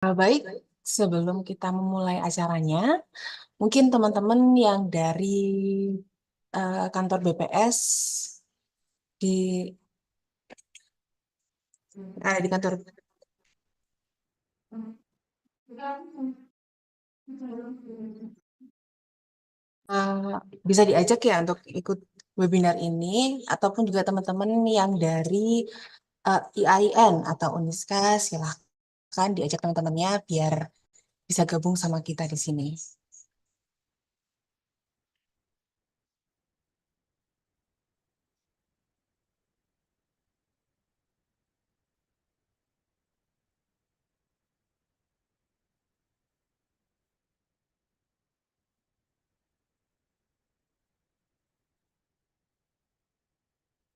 Baik, sebelum kita memulai acaranya, mungkin teman-teman yang dari kantor BPS di di kantor eh, bisa diajak ya untuk ikut webinar ini, ataupun juga teman-teman yang dari IAIN atau Uniska, silahkan diajak teman-temannya biar bisa gabung sama kita di sini.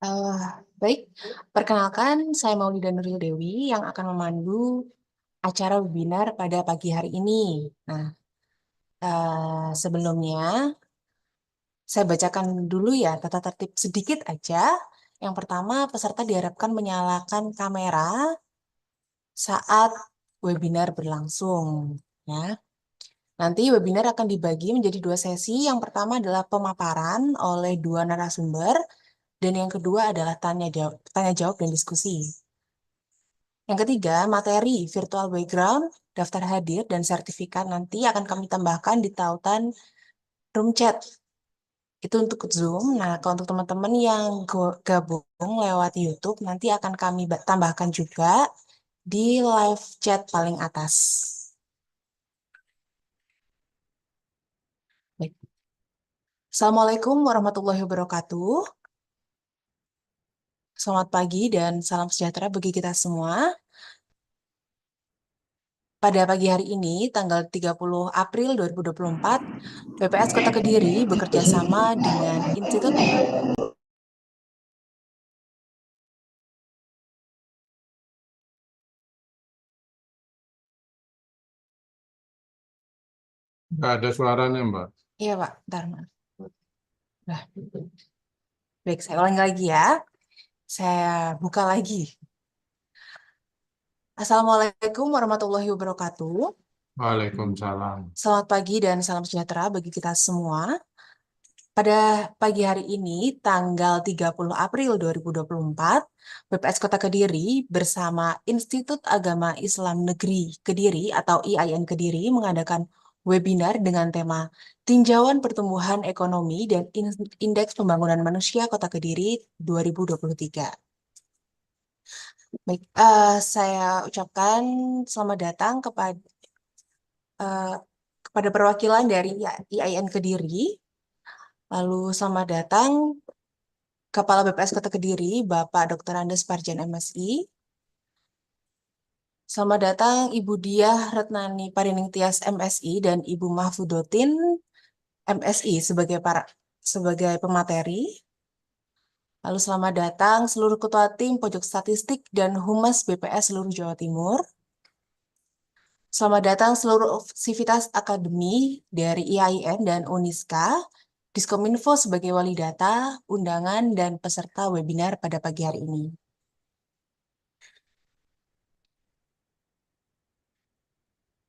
Eh, Baik, perkenalkan saya Maulida Nuril Dewi yang akan memandu acara webinar pada pagi hari ini. Nah, sebelumnya saya bacakan dulu ya tata tertib sedikit aja. Yang pertama, peserta diharapkan menyalakan kamera saat webinar berlangsung. Ya, nanti webinar akan dibagi menjadi dua sesi. Yang pertama adalah pemaparan oleh dua narasumber, dan yang kedua adalah tanya jawab dan diskusi. Yang ketiga, materi virtual background, daftar hadir, dan sertifikat nanti akan kami tambahkan di tautan room chat. Itu untuk Zoom. Nah, kalau untuk teman-teman yang gabung lewat YouTube, nanti akan kami tambahkan juga di live chat paling atas. Baik. Assalamualaikum warahmatullahi wabarakatuh. Selamat pagi dan salam sejahtera bagi kita semua. Pada pagi hari ini, tanggal 30 April 2024, BPS Kota Kediri bekerja sama dengan Institut Nggak ada suaranya, Mbak. Iya, Pak. Bentar, Mas. Nah, baik, saya ulangi lagi ya. Saya buka lagi. Assalamualaikum warahmatullahi wabarakatuh. Waalaikumsalam. Selamat pagi dan salam sejahtera bagi kita semua. Pada pagi hari ini, tanggal 30 April 2024, BPS Kota Kediri bersama Institut Agama Islam Negeri Kediri atau IAIN Kediri mengadakan webinar dengan tema Tinjauan Pertumbuhan Ekonomi dan Indeks Pembangunan Manusia Kota Kediri 2023. Baik, saya ucapkan selamat datang eh, kepada perwakilan dari IAIN Kediri. Lalu selamat datang Kepala BPS Kota Kediri, Bapak Dr. Andes Parjan MSI. Selamat datang Ibu Diah Retnani Parining Tias MSI dan Ibu Mahfudotin MSI sebagai pemateri. Lalu selamat datang seluruh ketua tim pojok statistik dan humas BPS seluruh Jawa Timur. Selamat datang seluruh sivitas akademi dari IAIN dan Uniska, Diskominfo sebagai wali data, undangan, dan peserta webinar pada pagi hari ini.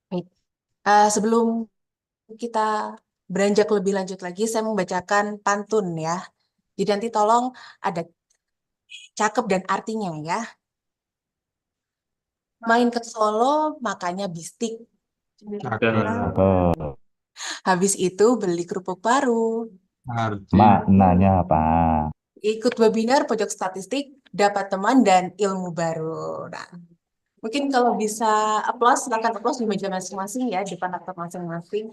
Baik. Sebelum kita beranjak lebih lanjut lagi, saya membacakan pantun ya. Jadi nanti tolong ada cakep dan artinya ya. Main ke Solo, makanya bistik. Cakep. Habis itu beli kerupuk baru. Artinya, Maknanya apa? Ikut webinar pojok statistik, dapat teman dan ilmu baru. Nah, mungkin kalau bisa aplaus, silakan aplaus di meja masing-masing ya, di depan laptop masing-masing.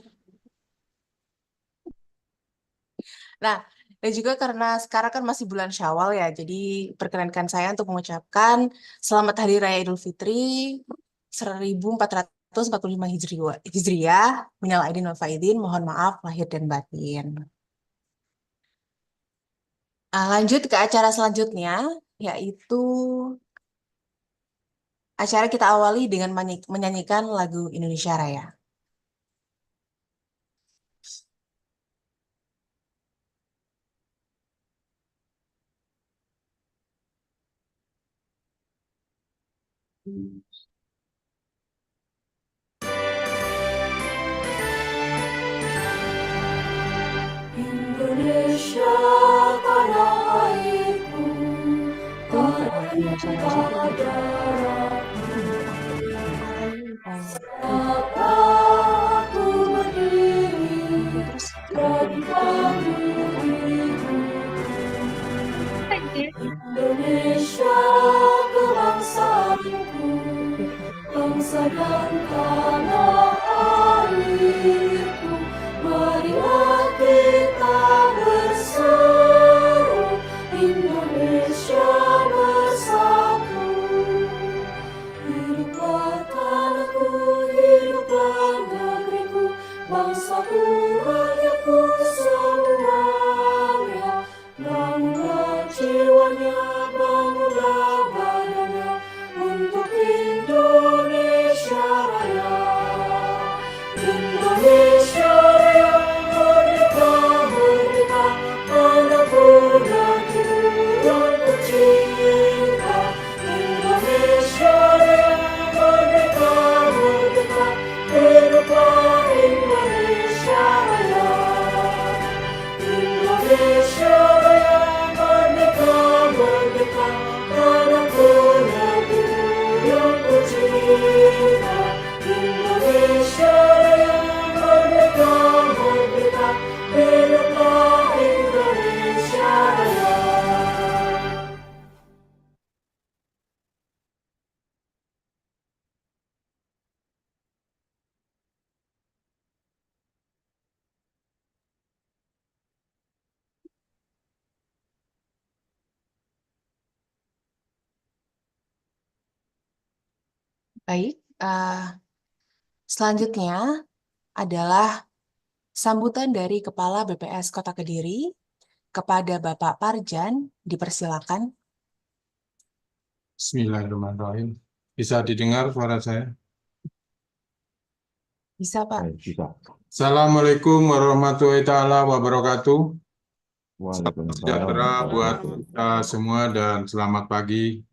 Nah, dan juga karena sekarang kan masih bulan Syawal ya, jadi perkenankan saya untuk mengucapkan Selamat Hari Raya Idul Fitri 1445 Hijriah, minal aidin wal faizin, mohon maaf lahir dan batin. Lanjut ke acara selanjutnya, yaitu acara kita awali dengan menyanyikan lagu Indonesia Raya. Indonesia kebangsaanku, bangsa dan tanah airku, marilah kita berseru, Indonesia bersatu. Hiduplah tanahku, hiduplah negeriku, bangsaku, rakyatku semuanya. Bangunlah jiwanya, bangunlah badannya, untuk Indonesia Raya. Indonesia Raya, merdeka, merdeka, tanahku negeriku yang tercinta. Indonesia Raya, merdeka, merdeka, hiduplah Indonesia Raya. Indonesia Raya, merdeka, merdeka, tanahku negeriku yang tercinta. Indonesia Raya, merdeka, merdeka, hiduplah Indonesia Raya. Baik, selanjutnya adalah sambutan dari Kepala BPS Kota Kediri kepada Bapak Parjan, dipersilakan. Bismillahirrahmanirrahim. Bisa didengar suara saya? Bisa, Pak. Bisa. Assalamualaikum warahmatullahi taala wabarakatuh. Salam Waalaikumsalam sejahtera buat warahmatullahi kita semua dan selamat pagi.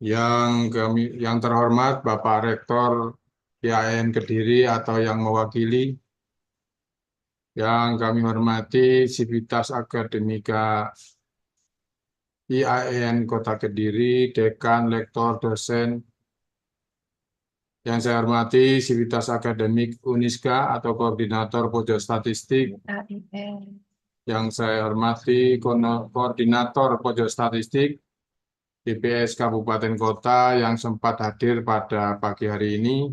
Yang terhormat Bapak Rektor IAIN Kediri atau yang mewakili, yang kami hormati Sivitas Akademika IAIN Kota Kediri, Dekan, Lektor, Dosen, yang saya hormati Sivitas Akademik Uniska atau Koordinator Pojok Statistik, yang saya hormati Koordinator Pojok Statistik BPS Kabupaten Kota yang sempat hadir pada pagi hari ini,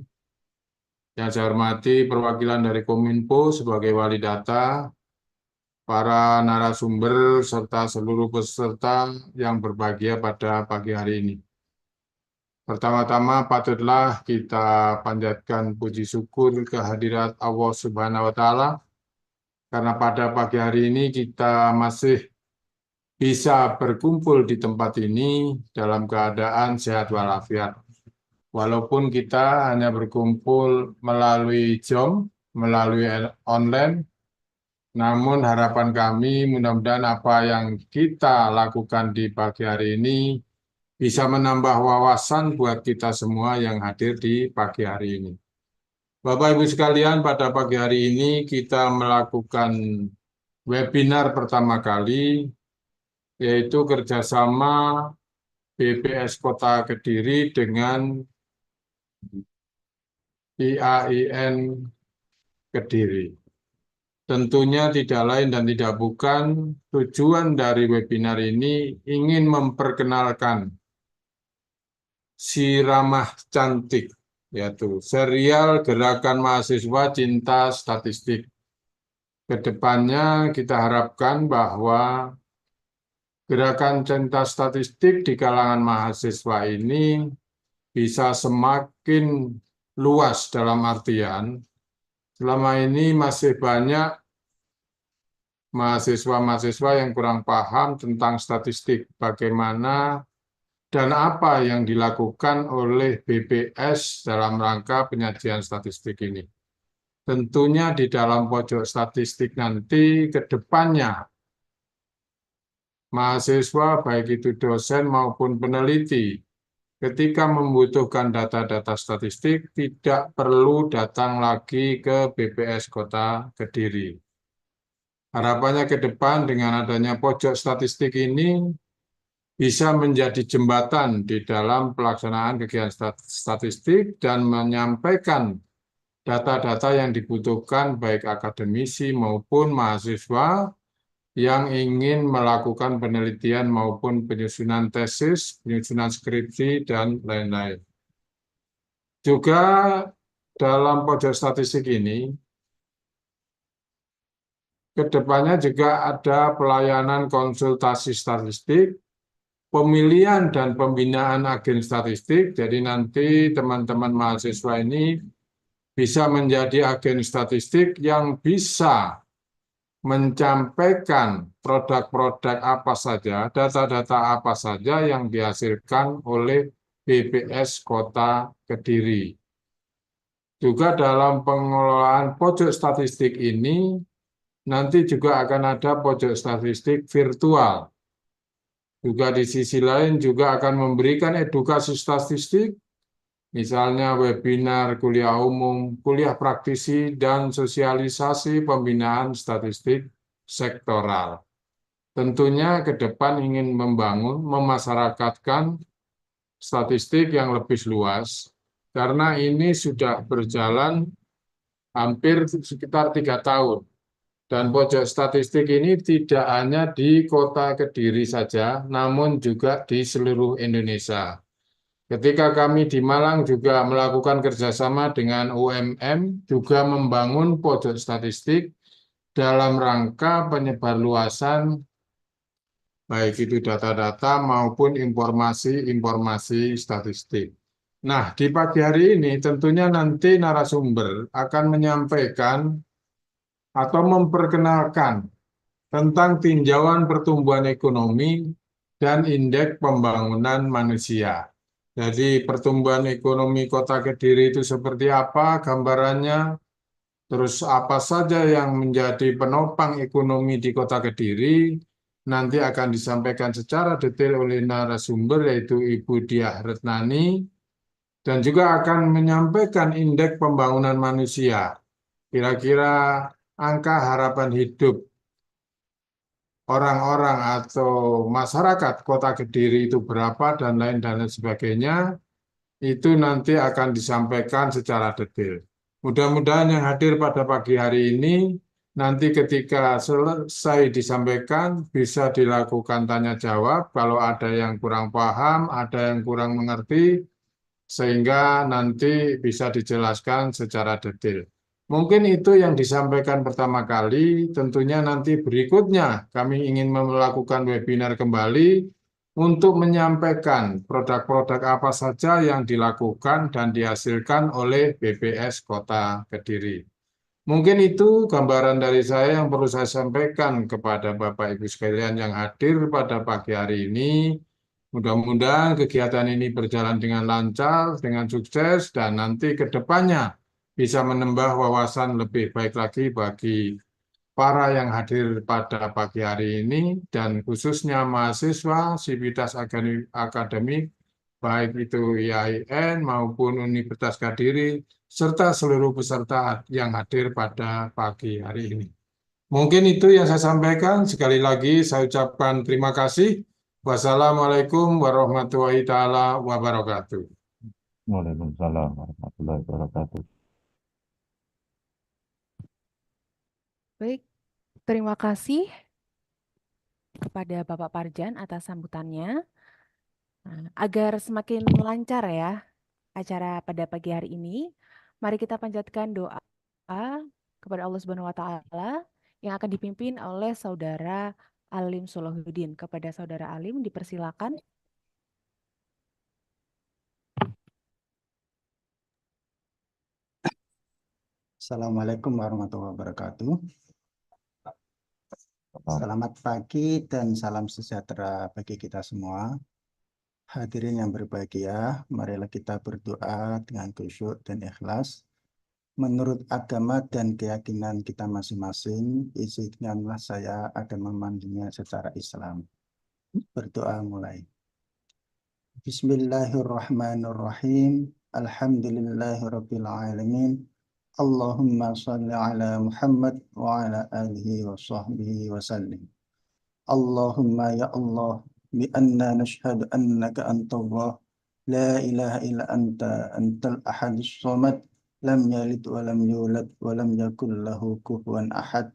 yang saya hormati perwakilan dari Kominfo sebagai wali data, para narasumber, serta seluruh peserta yang berbahagia pada pagi hari ini. Pertama-tama patutlah kita panjatkan puji syukur kehadirat Allah Subhanahu wa Ta'ala, karena pada pagi hari ini kita masih bisa berkumpul di tempat ini dalam keadaan sehat walafiat. Walaupun kita hanya berkumpul melalui Zoom, melalui online, namun harapan kami mudah-mudahan apa yang kita lakukan di pagi hari ini bisa menambah wawasan buat kita semua yang hadir di pagi hari ini. Bapak Ibu sekalian, pada pagi hari ini kita melakukan webinar pertama kali, yaitu kerjasama BPS Kota Kediri dengan IAIN Kediri. Tentunya tidak lain dan tidak bukan tujuan dari webinar ini ingin memperkenalkan Si Ramah Cantik, yaitu serial Gerakan Mahasiswa Cinta Statistik. Kedepannya kita harapkan bahwa Gerakan Cinta Statistik di kalangan mahasiswa ini bisa semakin luas dalam artian selama ini masih banyak mahasiswa-mahasiswa yang kurang paham tentang statistik, bagaimana dan apa yang dilakukan oleh BPS dalam rangka penyajian statistik ini. Tentunya di dalam pojok statistik nanti ke depannya, mahasiswa baik itu dosen maupun peneliti, ketika membutuhkan data-data statistik tidak perlu datang lagi ke BPS Kota Kediri. Harapannya ke depan dengan adanya pojok statistik ini bisa menjadi jembatan di dalam pelaksanaan kegiatan statistik dan menyampaikan data-data yang dibutuhkan baik akademisi maupun mahasiswa yang ingin melakukan penelitian maupun penyusunan tesis, penyusunan skripsi, dan lain-lain. Juga dalam pojok statistik ini, kedepannya juga ada pelayanan konsultasi statistik, pemilihan dan pembinaan agen statistik. Jadi nanti teman-teman mahasiswa ini bisa menjadi agen statistik yang bisa menyampaikan produk-produk apa saja, data-data apa saja yang dihasilkan oleh BPS Kota Kediri. Juga dalam pengelolaan pojok statistik ini, nanti juga akan ada pojok statistik virtual. Juga di sisi lain juga akan memberikan edukasi statistik, misalnya webinar, kuliah umum, kuliah praktisi, dan sosialisasi pembinaan statistik sektoral. Tentunya ke depan ingin membangun, memasyarakatkan statistik yang lebih luas, karena ini sudah berjalan hampir sekitar 3 tahun. Dan pojok statistik ini tidak hanya di Kota Kediri saja, namun juga di seluruh Indonesia. Ketika kami di Malang juga melakukan kerjasama dengan UMM, juga membangun pojok statistik dalam rangka penyebarluasan baik itu data-data maupun informasi-informasi statistik. Nah, di pagi hari ini tentunya nanti narasumber akan menyampaikan atau memperkenalkan tentang tinjauan pertumbuhan ekonomi dan indeks pembangunan manusia. Jadi pertumbuhan ekonomi Kota Kediri itu seperti apa gambarannya, terus apa saja yang menjadi penopang ekonomi di Kota Kediri, nanti akan disampaikan secara detail oleh narasumber yaitu Ibu Diah Retnani, dan juga akan menyampaikan indeks pembangunan manusia. Kira-kira angka harapan hidup orang-orang atau masyarakat Kota Kediri itu berapa dan lain sebagainya, itu nanti akan disampaikan secara detail. Mudah-mudahan yang hadir pada pagi hari ini, nanti ketika selesai disampaikan, bisa dilakukan tanya jawab, kalau ada yang kurang paham, ada yang kurang mengerti, sehingga nanti bisa dijelaskan secara detail. Mungkin itu yang disampaikan pertama kali, tentunya nanti berikutnya kami ingin melakukan webinar kembali untuk menyampaikan produk-produk apa saja yang dilakukan dan dihasilkan oleh BPS Kota Kediri. Mungkin itu gambaran dari saya yang perlu saya sampaikan kepada Bapak Ibu sekalian yang hadir pada pagi hari ini. Mudah-mudahan kegiatan ini berjalan dengan lancar, dengan sukses, dan nanti ke depannya bisa menambah wawasan lebih baik lagi bagi para yang hadir pada pagi hari ini, dan khususnya mahasiswa, sivitas akademik, baik itu IAIN maupun Universitas Kediri, serta seluruh peserta yang hadir pada pagi hari ini. Mungkin itu yang saya sampaikan. Sekali lagi saya ucapkan terima kasih. Wassalamualaikum warahmatullahi taala wabarakatuh. Waalaikumsalam warahmatullahi wabarakatuh. Baik, terima kasih kepada Bapak Parjan atas sambutannya. Nah, agar semakin lancar ya acara pada pagi hari ini, mari kita panjatkan doa kepada Allah Subhanahu wa taala yang akan dipimpin oleh Saudara Alim Solahuddin. Kepada Saudara Alim dipersilakan. Assalamualaikum warahmatullahi wabarakatuh. Selamat pagi dan salam sejahtera bagi kita semua. Hadirin yang berbahagia, marilah kita berdoa dengan khusyuk dan ikhlas. Menurut agama dan keyakinan kita masing-masing, izinkanlah saya akan memanggilnya secara Islam. Berdoa mulai. Bismillahirrahmanirrahim. Alhamdulillahirabbil alamin. Allahumma salli ala Muhammad wa ala alihi wa sahbihi wa sallim. Allahumma ya Allah, بأننا نشهد أنك أنت الله لا إله إلا أنت الأحد الصمد لم يلد ولم يولد ولم يكن له كفوا أحد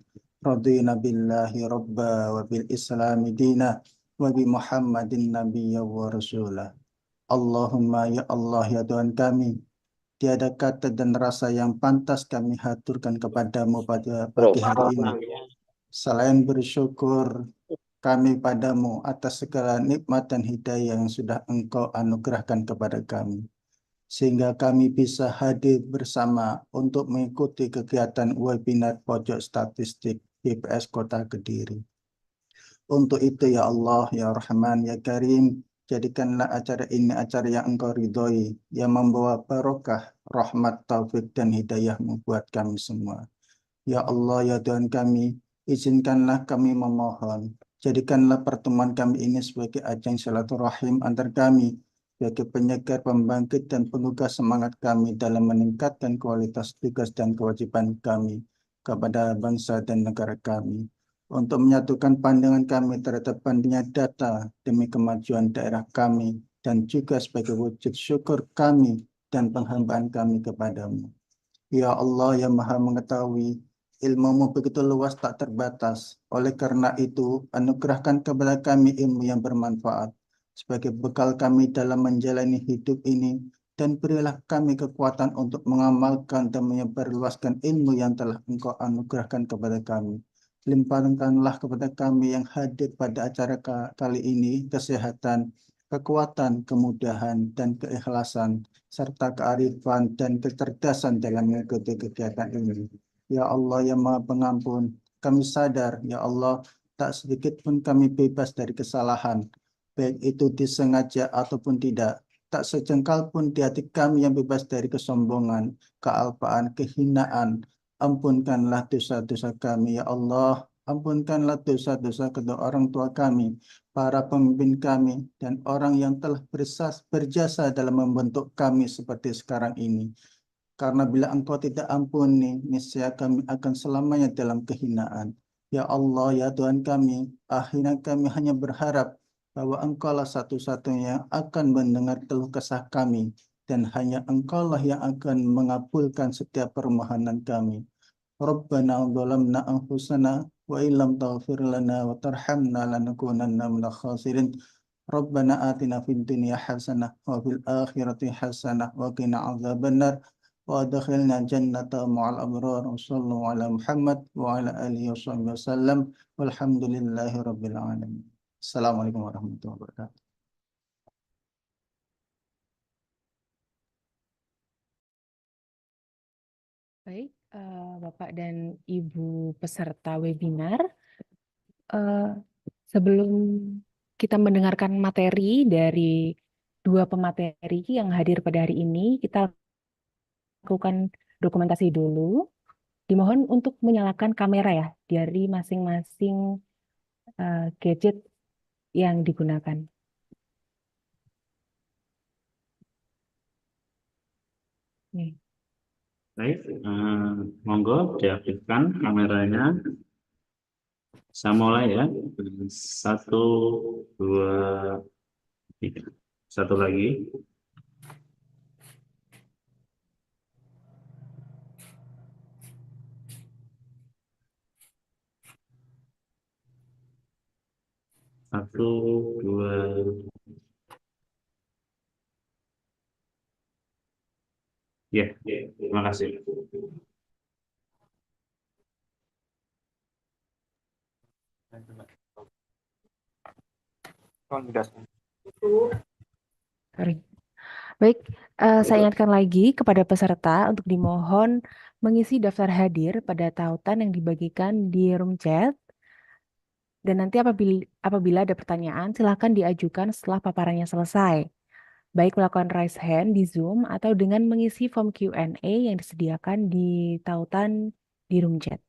رضينا بالله ربا وبالإسلام دينا وبمحمد نبيا ورسولا. Allahumma ya Allah ya Tuhan kami, tiada kata dan rasa yang pantas kami haturkan kepadamu pada pagi hari ini selain bersyukur kami padamu atas segala nikmat dan hidayah yang sudah Engkau anugerahkan kepada kami, sehingga kami bisa hadir bersama untuk mengikuti kegiatan webinar Pojok Statistik BPS Kota Kediri. Untuk itu ya Allah, ya Rahman, ya Karim, jadikanlah acara ini acara yang Engkau ridhoi, yang membawa barokah, rahmat, taufik, dan hidayah-Mu buat kami semua. Ya Allah, ya Tuhan kami, izinkanlah kami memohon, jadikanlah pertemuan kami ini sebagai ajang silaturahim antar kami, sebagai penyegar, pembangkit, dan penggugah semangat kami dalam meningkatkan kualitas tugas dan kewajiban kami kepada bangsa dan negara kami, untuk menyatukan pandangan kami terhadap pentingnya data demi kemajuan daerah kami, dan juga sebagai wujud syukur kami dan penghambaan kami kepadamu. Ya Allah yang Maha Mengetahui, ilmu-Mu begitu luas tak terbatas. Oleh karena itu, anugerahkan kepada kami ilmu yang bermanfaat sebagai bekal kami dalam menjalani hidup ini, dan berilah kami kekuatan untuk mengamalkan dan menyebarluaskan ilmu yang telah Engkau anugerahkan kepada kami. Limpahkanlah kepada kami yang hadir pada acara kali ini kesehatan, kekuatan, kemudahan, dan keikhlasan, serta kearifan dan kecerdasan dalam mengikuti kegiatan ini. Ya Allah yang Maha Pengampun, kami sadar, ya Allah, tak sedikit pun kami bebas dari kesalahan, baik itu disengaja ataupun tidak. Tak sejengkal pun di hati kami yang bebas dari kesombongan, kealpaan, kehinaan. Ampunkanlah dosa-dosa kami, ya Allah. Ampunkanlah dosa-dosa kedua orang tua kami, para pemimpin kami, dan orang yang telah berjasa dalam membentuk kami seperti sekarang ini. Karena bila Engkau tidak ampuni, niscaya kami akan selamanya dalam kehinaan. Ya Allah, ya Tuhan kami, akhirnya kami hanya berharap bahwa Engkaulah satu-satunya yang akan mendengar keluh kesah kami, dan hanya Engkaulah yang akan mengabulkan setiap permohonan kami. Rabbana zalamna anfusana wa illam taghfir lana wa tarhamna lanakunanna minal khasirin. Rabbana atina fid dunya hasanah wa fil akhirati hasanah wa qina adzabannar wa adkhilna jannata ma'al abrar. Sallallahu ala Muhammad wa ala alihi wasallam. Walhamdulillahi rabbil alamin. Assalamualaikum warahmatullahi wabarakatuh. Baik, Bapak dan Ibu peserta webinar, eh, sebelum kita mendengarkan materi dari dua pemateri yang hadir pada hari ini, kita lakukan dokumentasi dulu. Dimohon untuk menyalakan kamera ya dari masing-masing gadget yang digunakan. Nih. Baik, monggo diaktifkan kameranya. Saya mulai ya. 1, 2, 3. Satu lagi. Satu, 2. Ya, terima kasih. Sorry. Baik, saya ingatkan lagi kepada peserta untuk dimohon mengisi daftar hadir pada tautan yang dibagikan di room chat. Dan nanti apabila ada pertanyaan, silakan diajukan setelah paparannya selesai. Baik melakukan raise hand di Zoom atau dengan mengisi form Q&A yang disediakan di tautan di room chat.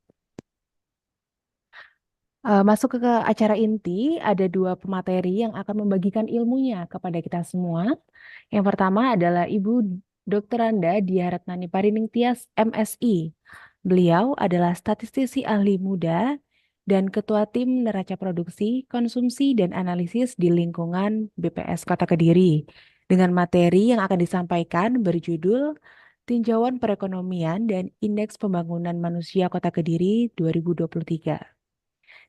Masuk ke acara inti, ada dua pemateri yang akan membagikan ilmunya kepada kita semua. Yang pertama adalah Ibu Dr. Anda Dia Retnani Parining Tias, MSI. Beliau adalah statistisi ahli muda dan Ketua Tim Neraca Produksi, Konsumsi, dan Analisis di lingkungan BPS Kota Kediri. Dengan materi yang akan disampaikan berjudul Tinjauan Perekonomian dan Indeks Pembangunan Manusia Kota Kediri 2023.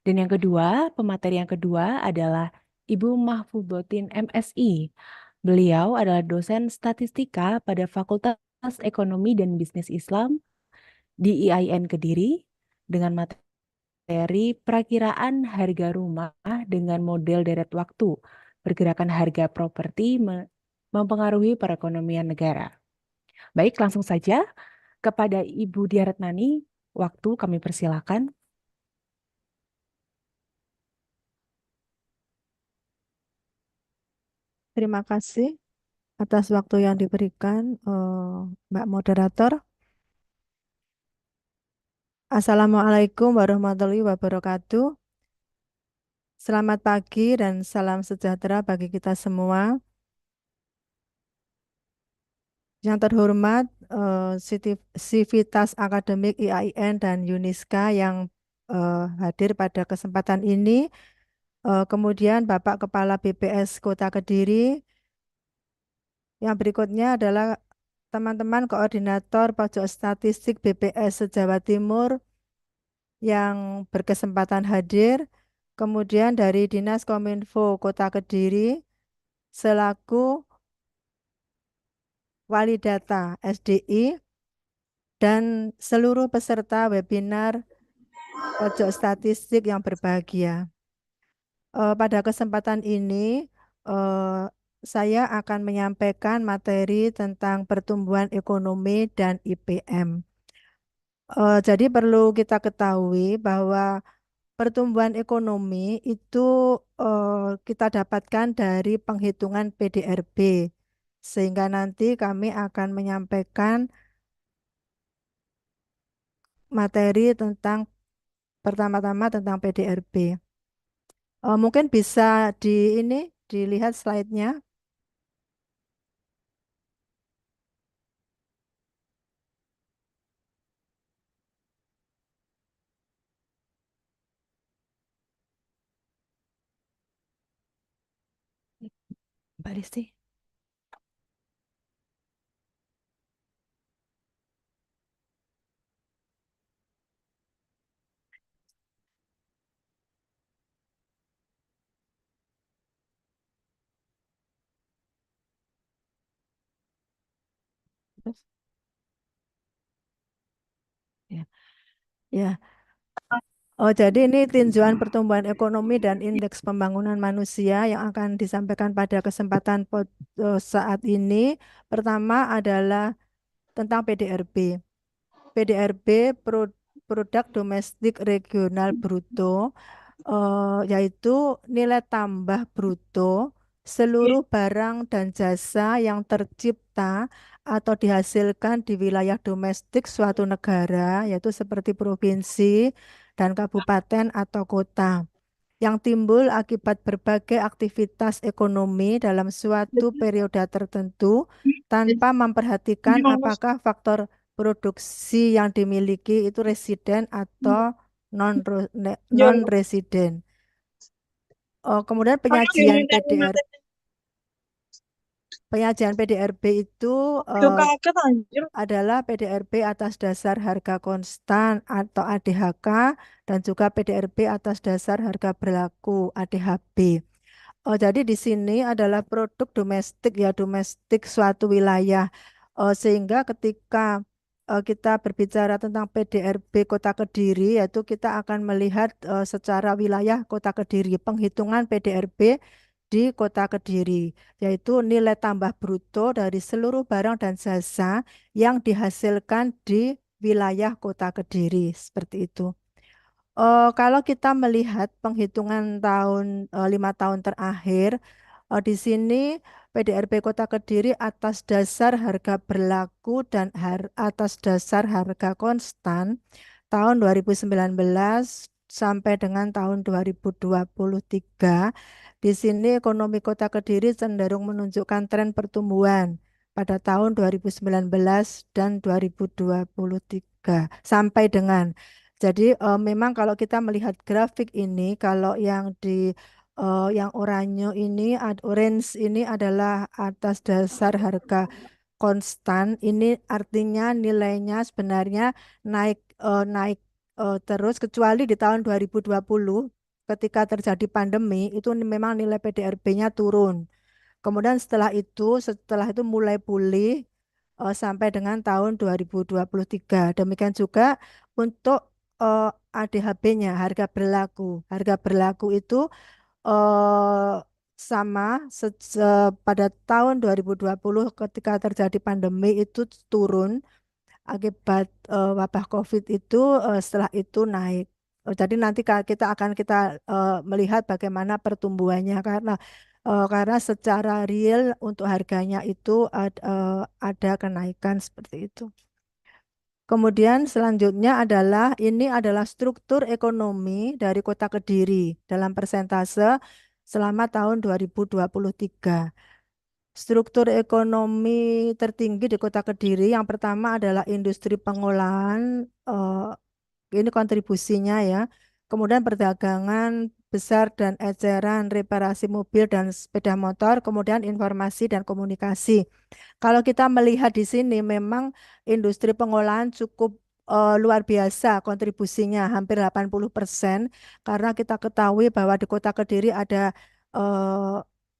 Dan yang kedua, pemateri yang kedua adalah Ibu Mahfubotin MSI. Beliau adalah dosen statistika pada Fakultas Ekonomi dan Bisnis Islam di IAIN Kediri dengan materi perakiraan harga rumah dengan model deret waktu, pergerakan harga properti mempengaruhi perekonomian negara. Baik, langsung saja kepada Ibu Diaretnani, waktu kami persilakan. Terima kasih atas waktu yang diberikan, Mbak Moderator. Assalamualaikum warahmatullahi wabarakatuh. Selamat pagi dan salam sejahtera bagi kita semua. Yang terhormat, Sivitas Akademik IAIN dan UNISKA yang hadir pada kesempatan ini. Kemudian Bapak Kepala BPS Kota Kediri. Yang berikutnya adalah teman-teman koordinator pojok statistik BPS se-Jawa Timur yang berkesempatan hadir. Kemudian dari Dinas Kominfo Kota Kediri selaku wali data SDI dan seluruh peserta webinar pojok statistik yang berbahagia. Pada kesempatan ini saya akan menyampaikan materi tentang pertumbuhan ekonomi dan IPM. Jadi perlu kita ketahui bahwa pertumbuhan ekonomi itu kita dapatkan dari penghitungan PDRB, sehingga nanti kami akan menyampaikan materi tentang pertama-tama tentang PDRB. Mungkin bisa dilihat slide-nya. Mbak Risti. Ya, ya. Oh, jadi ini tinjauan pertumbuhan ekonomi dan indeks pembangunan manusia yang akan disampaikan pada kesempatan saat ini. Pertama adalah tentang PDRB. PDRB Produk Domestik Regional Bruto, yaitu nilai tambah bruto seluruh barang dan jasa yang tercipta atau dihasilkan di wilayah domestik suatu negara, yaitu seperti provinsi dan kabupaten atau kota, yang timbul akibat berbagai aktivitas ekonomi dalam suatu periode tertentu tanpa memperhatikan apakah faktor produksi yang dimiliki itu residen atau non-residen. Kemudian penyajian PDRB itu adalah PDRB atas dasar harga konstan atau ADHK dan juga PDRB atas dasar harga berlaku ADHB. Jadi di sini adalah produk domestik, ya, domestik suatu wilayah. Sehingga ketika kita berbicara tentang PDRB Kota Kediri, yaitu kita akan melihat secara wilayah Kota Kediri, penghitungan PDRB di Kota Kediri, yaitu nilai tambah bruto dari seluruh barang dan jasa yang dihasilkan di wilayah Kota Kediri, seperti itu. Kalau kita melihat penghitungan 5 tahun terakhir, di sini PDRB Kota Kediri atas dasar harga berlaku dan atas dasar harga konstan tahun 2019 sampai dengan tahun 2023. Di sini ekonomi Kota Kediri cenderung menunjukkan tren pertumbuhan pada tahun 2019 dan 2023 sampai dengan Jadi memang kalau kita melihat grafik ini, kalau yang yang oranye ini, orange ini adalah atas dasar harga konstan. Ini artinya nilainya sebenarnya naik naik terus, kecuali di tahun 2020 ketika terjadi pandemi itu memang nilai PDRB-nya turun. Kemudian setelah itu mulai pulih sampai dengan tahun 2023. Demikian juga untuk eh, ADHB-nya, harga berlaku. Harga berlaku itu eh, sama pada tahun 2020 ketika terjadi pandemi itu turun akibat wabah COVID itu, setelah itu naik. Jadi nanti kita melihat bagaimana pertumbuhannya, karena secara real untuk harganya itu ada kenaikan seperti itu. Kemudian selanjutnya ini adalah struktur ekonomi dari Kota Kediri dalam persentase selama tahun 2023. Struktur ekonomi tertinggi di Kota Kediri yang pertama adalah industri pengolahan, ini kontribusinya ya. Kemudian perdagangan besar dan eceran, reparasi mobil dan sepeda motor, kemudian informasi dan komunikasi. Kalau kita melihat di sini memang industri pengolahan cukup luar biasa kontribusinya, hampir 80%, karena kita ketahui bahwa di Kota Kediri ada eh,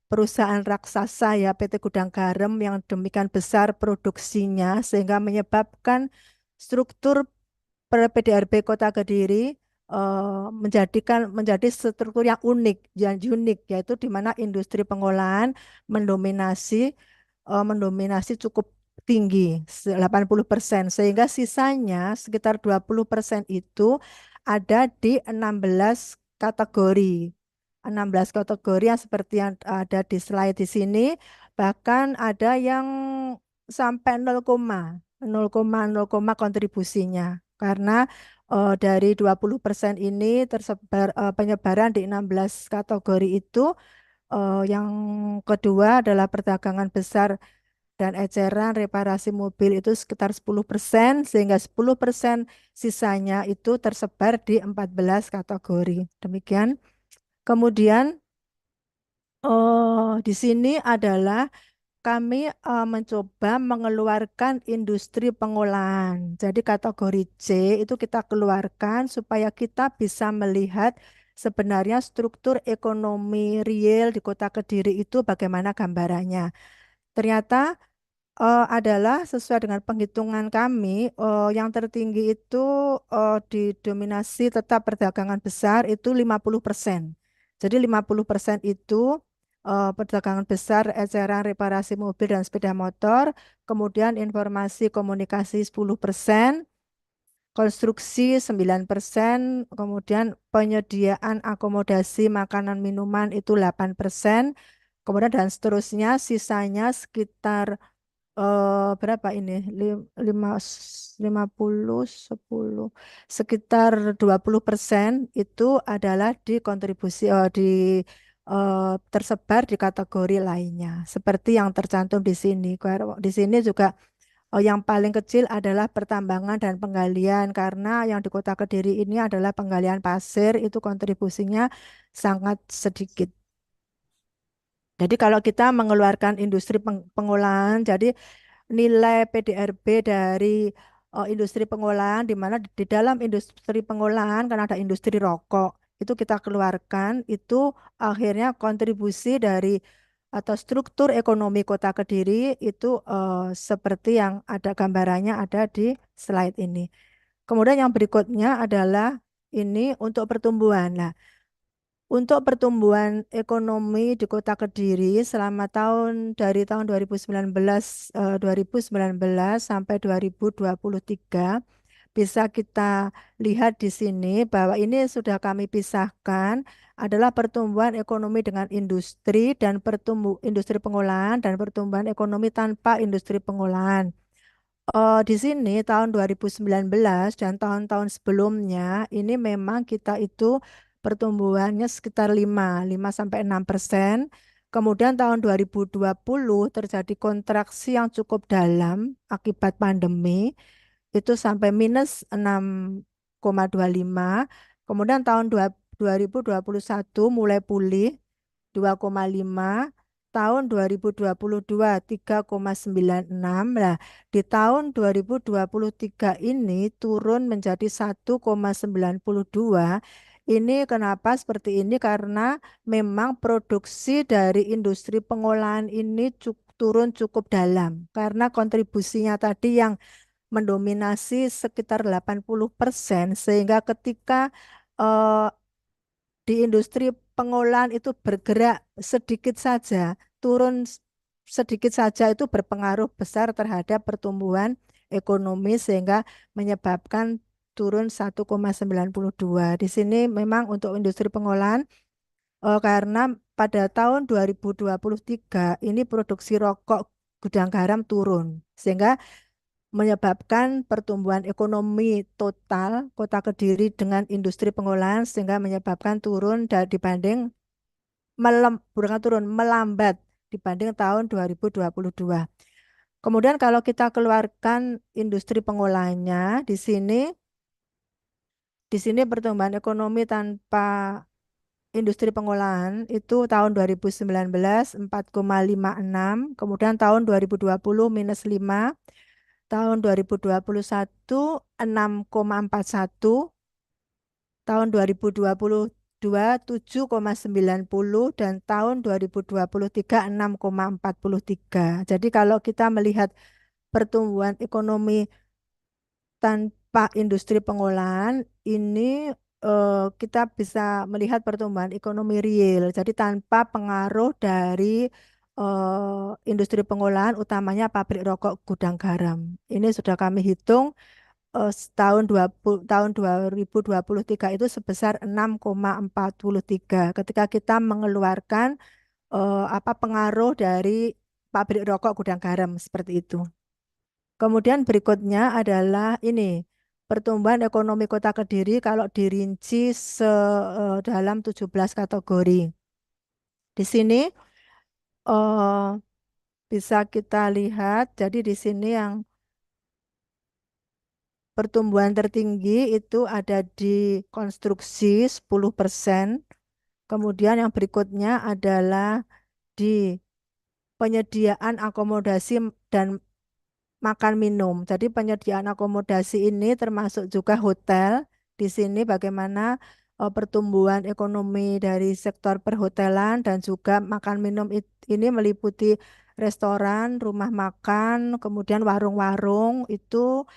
perusahaan raksasa ya, PT Gudang Garam yang demikian besar produksinya sehingga menyebabkan struktur PDRB Kota Kediri menjadi struktur yang unik, yaitu di mana industri pengolahan mendominasi mendominasi cukup tinggi 80%, sehingga sisanya sekitar 20% itu ada di 16 kategori. 16 kategori yang seperti yang ada di slide di sini, bahkan ada yang sampai 0,0 kontribusinya, karena dari 20% ini tersebar penyebaran di 16 kategori itu. Yang kedua adalah perdagangan besar dan eceran, reparasi mobil itu sekitar 10%, sehingga 10% sisanya itu tersebar di 14 kategori. Demikian. Kemudian di sini adalah kami mencoba mengeluarkan industri pengolahan. Jadi kategori C itu kita keluarkan supaya kita bisa melihat sebenarnya struktur ekonomi real di Kota Kediri itu bagaimana gambarannya. Ternyata adalah sesuai dengan penghitungan kami, yang tertinggi itu didominasi tetap perdagangan besar itu 50%. Jadi 50% itu perdagangan besar, eceran, reparasi mobil dan sepeda motor, kemudian informasi komunikasi 10%, konstruksi 9%, kemudian penyediaan akomodasi makanan minuman itu 8%, kemudian dan seterusnya sisanya sekitar berapa ini? 50, 10, sekitar 20% itu adalah tersebar di kategori lainnya, seperti yang tercantum di sini. Di sini juga yang paling kecil adalah pertambangan dan penggalian, karena yang di Kota Kediri ini adalah penggalian pasir, itu kontribusinya sangat sedikit. Jadi kalau kita mengeluarkan industri pengolahan, jadi nilai PDRB dari industri pengolahan, di mana di dalam industri pengolahan kan ada industri rokok, itu kita keluarkan, itu akhirnya kontribusi dari atau struktur ekonomi Kota Kediri itu seperti yang ada gambarannya ada di slide ini. Kemudian yang berikutnya adalah ini untuk pertumbuhan. Nah, untuk pertumbuhan ekonomi di Kota Kediri selama dari tahun 2019 sampai 2023 bisa kita lihat di sini bahwa ini sudah kami pisahkan adalah pertumbuhan ekonomi dengan industri dan industri pengolahan dan pertumbuhan ekonomi tanpa industri pengolahan. Di sini tahun 2019 dan tahun-tahun sebelumnya ini memang kita itu pertumbuhannya sekitar 5 sampai 6%. Kemudian tahun 2020 terjadi kontraksi yang cukup dalam akibat pandemi, itu sampai minus 2,25. Kemudian tahun 2021 mulai pulih 2,5. Tahun 2022 3,96. Nah, di tahun 2023 ini turun menjadi 1,92. Ini kenapa seperti ini? Karena memang produksi dari industri pengolahan ini turun cukup dalam karena kontribusinya tadi yang mendominasi sekitar 80%, sehingga ketika eh, di industri pengolahan itu bergerak sedikit saja, turun sedikit saja, itu berpengaruh besar terhadap pertumbuhan ekonomi sehingga menyebabkan turun 1,92. Di sini memang untuk industri pengolahan karena pada tahun 2023 ini produksi rokok gudang garam turun sehingga menyebabkan pertumbuhan ekonomi total Kota Kediri dengan industri pengolahan sehingga menyebabkan turun dibanding bukan turun, melambat dibanding tahun 2022. Kemudian kalau kita keluarkan industri pengolahannya di sini pertumbuhan ekonomi tanpa industri pengolahan itu tahun 2019 4,56, kemudian tahun 2020 -5, tahun 2021 6,41, tahun 2022 7,90, dan tahun 2023 6,43. Jadi kalau kita melihat pertumbuhan ekonomi tanpa industri pengolahan ini kita bisa melihat pertumbuhan ekonomi real. Jadi tanpa pengaruh dari industri pengolahan utamanya pabrik rokok gudang garam. Ini sudah kami hitung tahun 2023 itu sebesar 6,43 ketika kita mengeluarkan apa pengaruh dari pabrik rokok gudang garam seperti itu. Kemudian berikutnya adalah ini pertumbuhan ekonomi Kota Kediri kalau dirinci dalam 17 kategori. Di sini eh, bisa kita lihat, jadi di sini yang pertumbuhan tertinggi itu ada di konstruksi 10%. Kemudian yang berikutnya adalah di penyediaan akomodasi dan makan minum. Jadi penyediaan akomodasi ini termasuk juga hotel. Di sini bagaimana pertumbuhan ekonomi dari sektor perhotelan dan juga makan minum ini meliputi restoran, rumah makan, kemudian warung-warung itu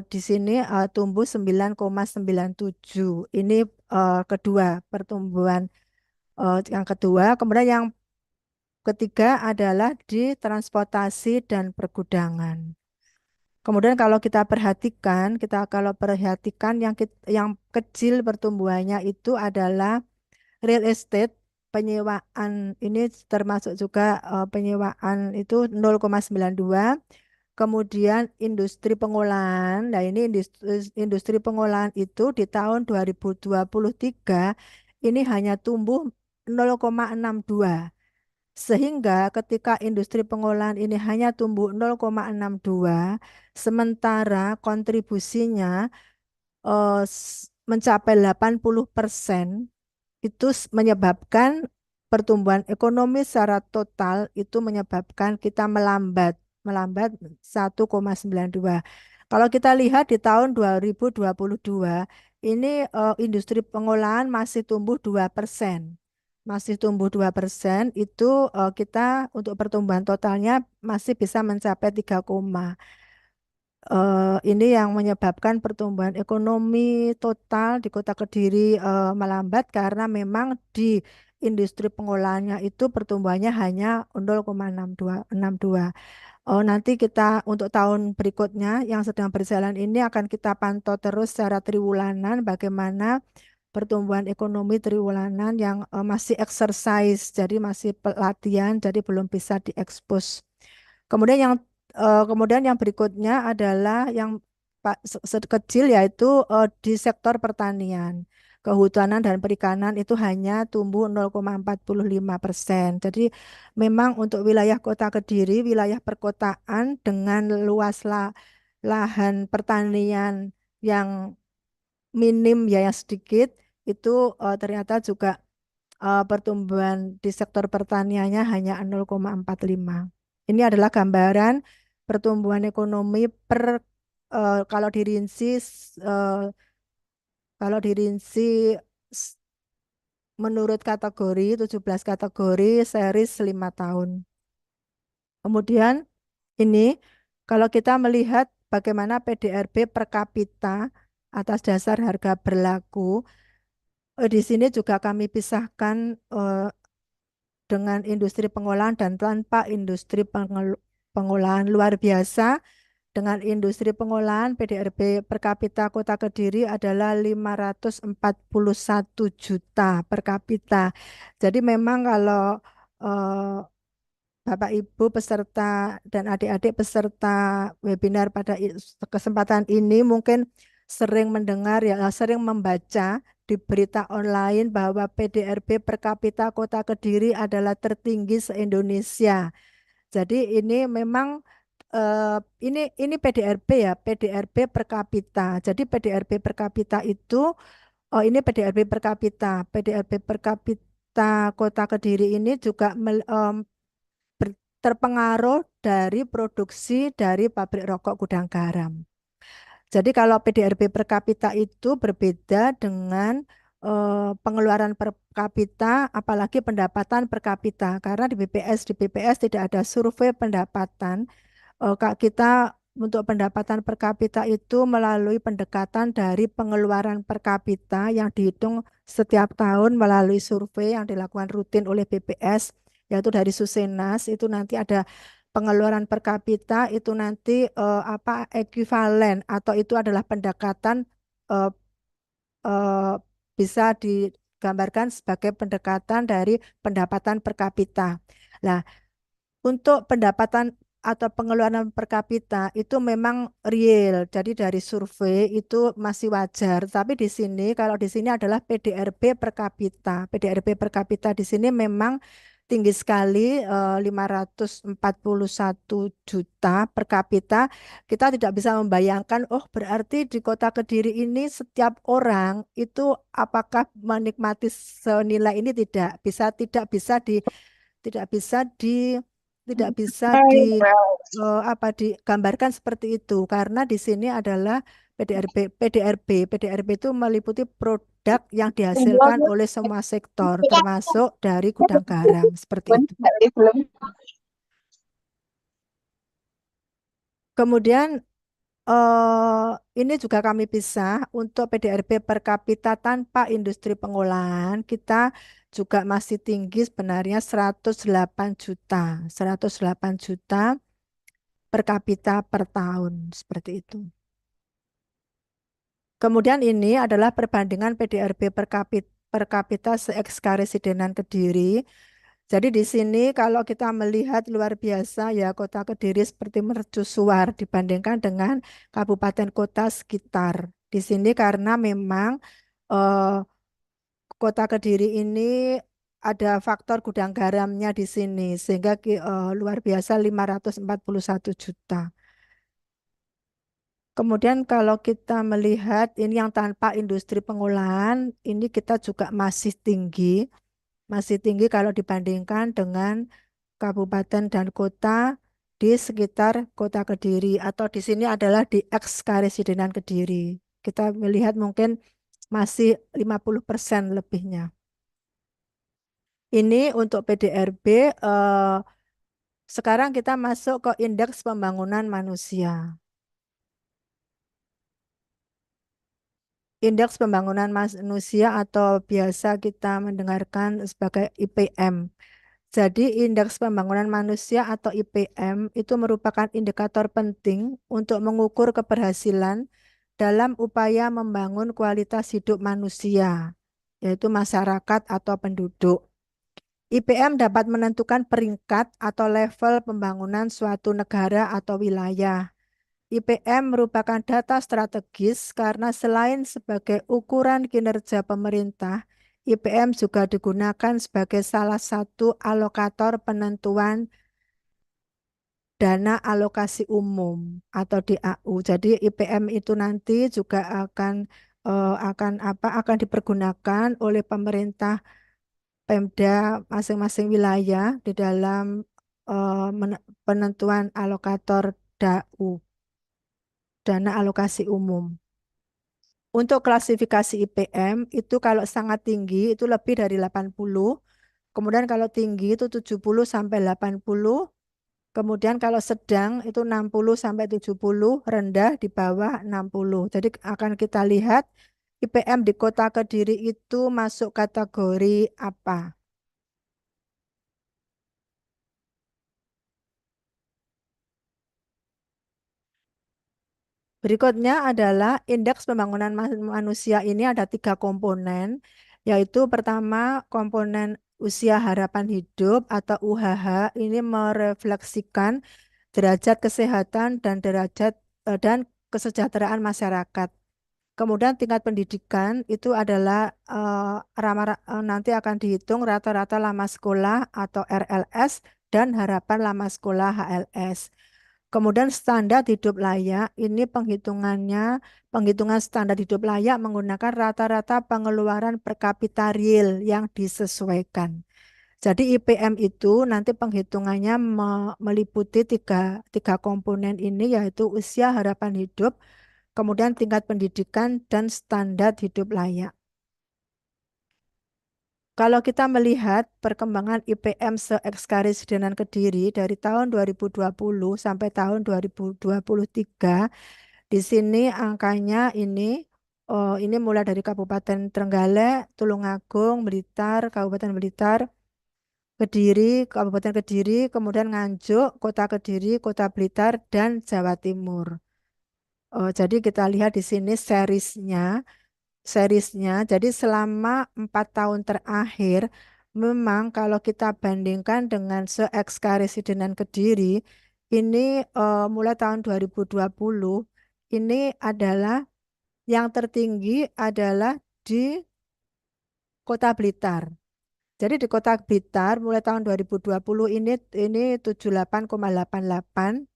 di sini tumbuh 9,97. Ini kedua pertumbuhan yang kedua. Kemudian yang ketiga adalah di transportasi dan pergudangan. Kemudian kalau perhatikan yang kecil pertumbuhannya itu adalah real estate, penyewaan ini termasuk juga penyewaan itu 0,92. Kemudian industri pengolahan. Nah, ini industri pengolahan itu di tahun 2023 ini hanya tumbuh 0,62. Sehingga ketika industri pengolahan ini hanya tumbuh 0,62, sementara kontribusinya mencapai 80%, itu menyebabkan pertumbuhan ekonomi secara total itu menyebabkan kita melambat 1,92. Kalau kita lihat di tahun 2022, ini industri pengolahan masih tumbuh 2%. Masih tumbuh 2%, itu kita untuk pertumbuhan totalnya masih bisa mencapai 3, ini yang menyebabkan pertumbuhan ekonomi total di Kota Kediri melambat karena memang di industri pengolahannya itu pertumbuhannya hanya 0,62. Nanti kita untuk tahun berikutnya yang sedang berjalan ini akan kita pantau terus secara triwulanan bagaimana pertumbuhan ekonomi triwulanan yang masih exercise, jadi masih pelatihan, jadi belum bisa diekspos. Kemudian yang berikutnya adalah yang kecil yaitu di sektor pertanian. Kehutanan dan perikanan itu hanya tumbuh 0,45%. Jadi memang untuk wilayah Kota Kediri, wilayah perkotaan dengan luas lahan pertanian yang minim ya yang sedikit itu ternyata juga pertumbuhan di sektor pertaniannya hanya 0,45. Ini adalah gambaran pertumbuhan ekonomi per kalau dirinci kalau dirinci s- menurut kategori 17 kategori series 5 tahun. Kemudian ini kalau kita melihat bagaimana PDRB per kapita atas dasar harga berlaku, di sini juga kami pisahkan dengan industri pengolahan dan tanpa industri pengolahan luar biasa. Dengan industri pengolahan, PDRB per kapita Kota Kediri adalah 541 juta per kapita. Jadi memang kalau eh, Bapak Ibu peserta dan adik-adik peserta webinar pada kesempatan ini mungkin sering mendengar ya, sering membaca di berita online bahwa PDRB per kapita Kota Kediri adalah tertinggi se-Indonesia. Jadi ini memang ini PDRB ya, PDRB per kapita. Jadi PDRB per kapita itu ini PDRB per kapita. PDRB per kapita Kota Kediri ini juga terpengaruh dari produksi dari pabrik rokok Gudang Garam. Jadi kalau PDRB per kapita itu berbeda dengan pengeluaran per kapita, apalagi pendapatan per kapita. Karena di BPS tidak ada survei pendapatan. Kita untuk pendapatan per kapita itu melalui pendekatan dari pengeluaran per kapita yang dihitung setiap tahun melalui survei yang dilakukan rutin oleh BPS, yaitu dari Susenas. Itu nanti ada pengeluaran per kapita itu nanti apa ekuivalen atau itu adalah pendekatan eh, eh, bisa digambarkan sebagai pendekatan dari pendapatan per kapita. Nah, untuk pendapatan atau pengeluaran per kapita itu memang real. Jadi dari survei itu masih wajar. Tapi di sini kalau di sini adalah PDRB per kapita. PDRB per kapita di sini memang tinggi sekali 541 juta per kapita. Kita tidak bisa membayangkan oh berarti di Kota Kediri ini setiap orang itu apakah menikmati senilai ini tidak bisa di tidak bisa digambarkan seperti itu karena di sini adalah PDRB itu meliputi produk yang dihasilkan oleh semua sektor termasuk dari gudang garam seperti itu. Kemudian ini juga kami pisah untuk PDRB per kapita tanpa industri pengolahan kita juga masih tinggi sebenarnya 108 juta 108 juta per kapita per tahun seperti itu. Kemudian ini adalah perbandingan PDRB per kapita se-ex-Karesidenan Kediri. Jadi di sini kalau kita melihat luar biasa ya Kota Kediri seperti mercusuar dibandingkan dengan kabupaten kota sekitar. Di sini karena memang eh, Kota Kediri ini ada faktor gudang garamnya di sini sehingga luar biasa 541 juta. Kemudian kalau kita melihat ini yang tanpa industri pengolahan, ini kita juga masih tinggi kalau dibandingkan dengan kabupaten dan kota di sekitar Kota Kediri atau di sini adalah di ex-Karesidenan Kediri. Kita melihat mungkin masih 50% lebihnya. Ini untuk PDRB, sekarang kita masuk ke indeks pembangunan manusia. Indeks pembangunan manusia atau biasa kita mendengarkan sebagai IPM. Jadi indeks pembangunan manusia atau IPM itu merupakan indikator penting untuk mengukur keberhasilan dalam upaya membangun kualitas hidup manusia, yaitu masyarakat atau penduduk. IPM dapat menentukan peringkat atau level pembangunan suatu negara atau wilayah. IPM merupakan data strategis karena selain sebagai ukuran kinerja pemerintah, IPM juga digunakan sebagai salah satu alokator penentuan dana alokasi umum atau DAU. Jadi IPM itu nanti juga akan akan dipergunakan oleh pemerintah Pemda masing-masing wilayah di dalam penentuan alokator DAU, dana alokasi umum. Untuk klasifikasi IPM itu kalau sangat tinggi itu lebih dari 80, kemudian kalau tinggi itu 70 sampai 80, kemudian kalau sedang itu 60 sampai 70, rendah di bawah 60. Jadi akan kita lihat IPM di Kota Kediri itu masuk kategori apa. Berikutnya adalah indeks pembangunan manusia ini ada 3 komponen, yaitu pertama komponen usia harapan hidup atau UHH ini merefleksikan derajat kesehatan dan derajat dan kesejahteraan masyarakat. Kemudian tingkat pendidikan itu adalah nanti akan dihitung rata-rata lama sekolah atau RLS dan harapan lama sekolah HLS. Kemudian standar hidup layak, ini penghitungan standar hidup layak menggunakan rata-rata pengeluaran per kapita real yang disesuaikan. Jadi IPM itu nanti penghitungannya meliputi tiga komponen ini, yaitu usia harapan hidup, kemudian tingkat pendidikan, dan standar hidup layak. Kalau kita melihat perkembangan IPM se-Ekskarisidenan Kediri dari tahun 2020 sampai tahun 2023, di sini angkanya ini mulai dari Kabupaten Trenggalek, Tulungagung, Blitar, Kabupaten Blitar, Kediri, Kabupaten Kediri, kemudian Nganjuk, Kota Kediri, Kota Blitar, dan Jawa Timur. Jadi kita lihat di sini seriesnya. Jadi selama 4 tahun terakhir, memang kalau kita bandingkan dengan se-Ekskarisidenan Kediri, ini mulai tahun 2020, ini adalah yang tertinggi adalah di Kota Blitar. Jadi di Kota Blitar mulai tahun 2020 ini 78,88.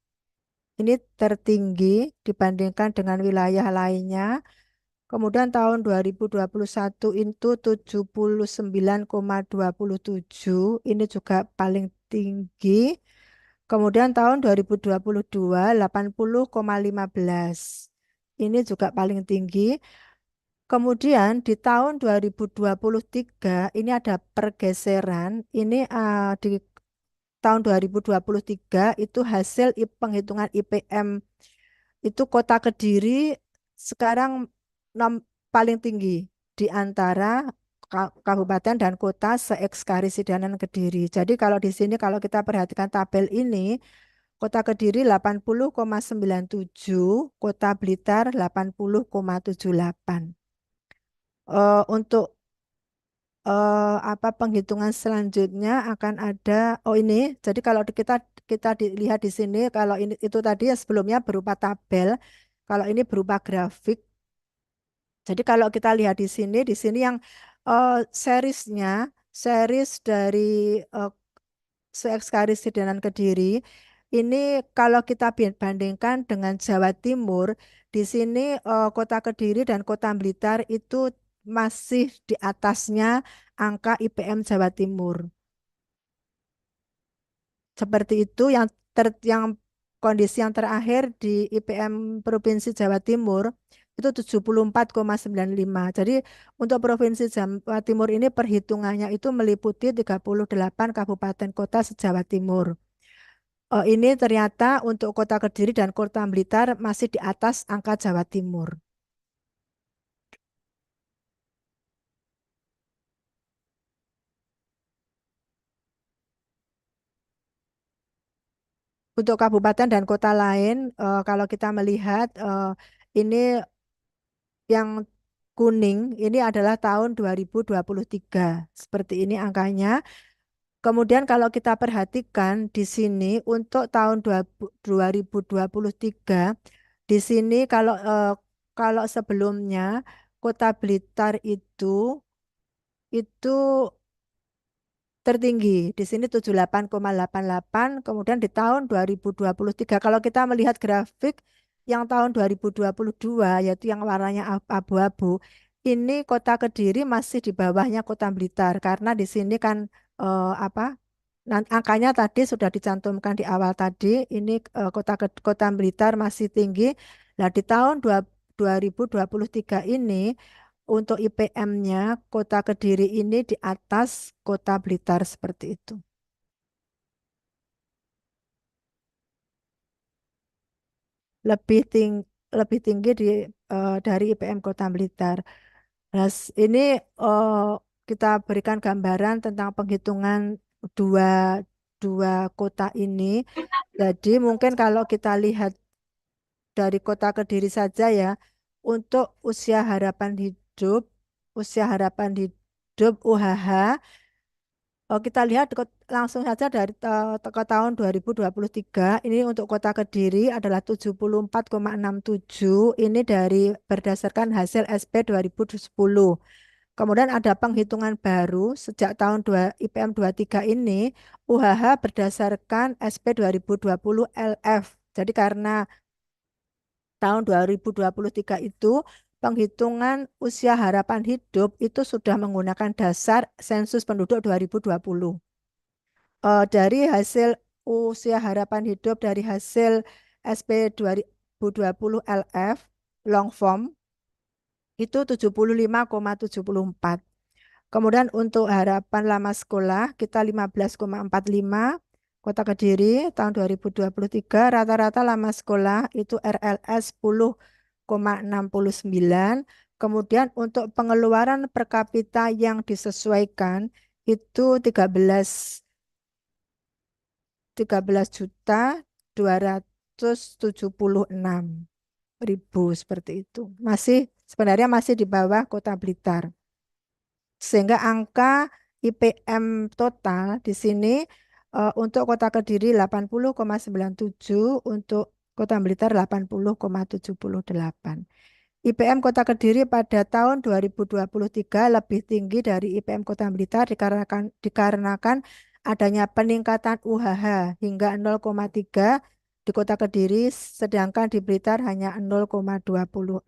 Ini tertinggi dibandingkan dengan wilayah lainnya. Kemudian tahun 2021 itu 79,27. Ini juga paling tinggi. Kemudian tahun 2022 80,15. Ini juga paling tinggi. Kemudian di tahun 2023 ini ada pergeseran. Ini di tahun 2023 itu hasil penghitungan IPM itu Kota Kediri sekarang paling tinggi di antara kabupaten dan kota se-Ekskarisidenan Kediri. Jadi kalau di sini kalau kita perhatikan tabel ini, Kota Kediri 80,97, Kota Blitar 80,78. Untuk penghitungan selanjutnya akan ada ini. Jadi kalau kita dilihat di sini, kalau ini itu tadi sebelumnya berupa tabel, kalau ini berupa grafik. Jadi kalau kita lihat di sini yang series dari se-Ekskarisidenan Kediri ini kalau kita bandingkan dengan Jawa Timur, di sini Kota Kediri dan Kota Blitar itu masih di atasnya angka IPM Jawa Timur. Seperti itu yang kondisi yang terakhir di IPM Provinsi Jawa Timur itu 74,95. Jadi untuk Provinsi Jawa Timur ini perhitungannya itu meliputi 38 kabupaten kota se-Jawa Timur. Ini ternyata untuk Kota Kediri dan Kota Blitar masih di atas angka Jawa Timur. Untuk kabupaten dan kota lain, kalau kita melihat ini yang kuning ini adalah tahun 2023. Seperti ini angkanya. Kemudian kalau kita perhatikan di sini untuk tahun 2023, di sini kalau sebelumnya Kota Blitar itu tertinggi. Di sini 78,88, kemudian di tahun 2023 kalau kita melihat grafik yang tahun 2022 yaitu yang warnanya abu-abu, ini Kota Kediri masih di bawahnya Kota Blitar karena di sini kan apa? Angkanya tadi sudah dicantumkan di awal tadi, ini Kota Blitar masih tinggi. Nah, di tahun 2023 ini untuk IPM-nya Kota Kediri ini di atas Kota Blitar seperti itu. Lebih tinggi dari IPM Kota Blitar. Nah, ini eh, kita berikan gambaran tentang penghitungan dua dua kota ini. Jadi mungkin kalau kita lihat dari Kota Kediri saja ya, untuk usia harapan hidup UHH, kita lihat langsung saja dari ke tahun 2023 ini untuk Kota Kediri adalah 74,67. Ini dari berdasarkan hasil SP 2010. Kemudian ada penghitungan baru sejak tahun IPM 23 ini UHH berdasarkan SP 2020 LF. Jadi karena tahun 2023 itu penghitungan usia harapan hidup itu sudah menggunakan dasar sensus penduduk 2020. Dari hasil usia harapan hidup dari hasil SP 2020 LF long form itu 75,74. Kemudian untuk harapan lama sekolah kita 15,45. Kota Kediri tahun 2023 rata-rata lama sekolah itu RLS 10,69. Kemudian untuk pengeluaran per kapita yang disesuaikan itu 13.276.000 seperti itu. Sebenarnya masih di bawah Kota Blitar. Sehingga angka IPM total di sini untuk Kota Kediri 80,97, untuk Kota Blitar 80,78. IPM Kota Kediri pada tahun 2023 lebih tinggi dari IPM Kota Blitar dikarenakan adanya peningkatan UHH hingga 0,3 di Kota Kediri, sedangkan di Blitar hanya 0,26.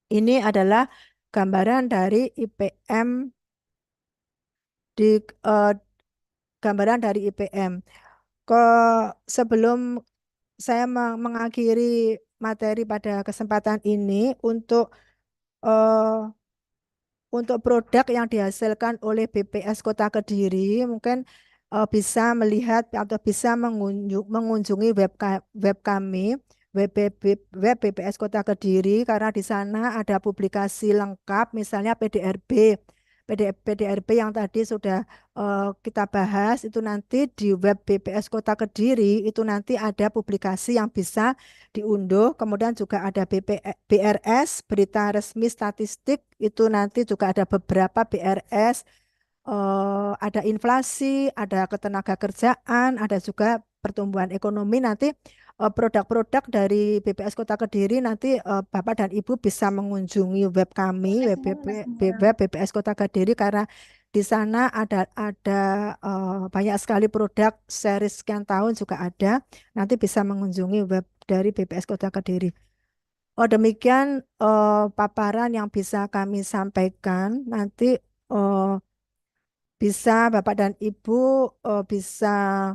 Ini adalah gambaran dari IPM gambaran dari IPM. Sebelum saya mengakhiri materi pada kesempatan ini eh, untuk produk yang dihasilkan oleh BPS Kota Kediri, mungkin bisa melihat atau bisa mengunjungi web kami, web BPS Kota Kediri, karena di sana ada publikasi lengkap, misalnya PDRB yang tadi sudah kita bahas, itu nanti di web BPS Kota Kediri, itu nanti ada publikasi yang bisa diunduh. Kemudian juga ada BRS, berita resmi statistik, itu nanti juga ada beberapa BRS, ada inflasi, ada ketenaga kerjaan, ada juga pertumbuhan ekonomi. Nanti produk-produk dari BPS Kota Kediri nanti Bapak dan Ibu bisa mengunjungi web kami, web BPS Kota Kediri, karena di sana ada banyak sekali produk seri sekian tahun juga ada. Nanti bisa mengunjungi web dari BPS Kota Kediri. Demikian paparan yang bisa kami sampaikan. Nanti bisa Bapak dan Ibu bisa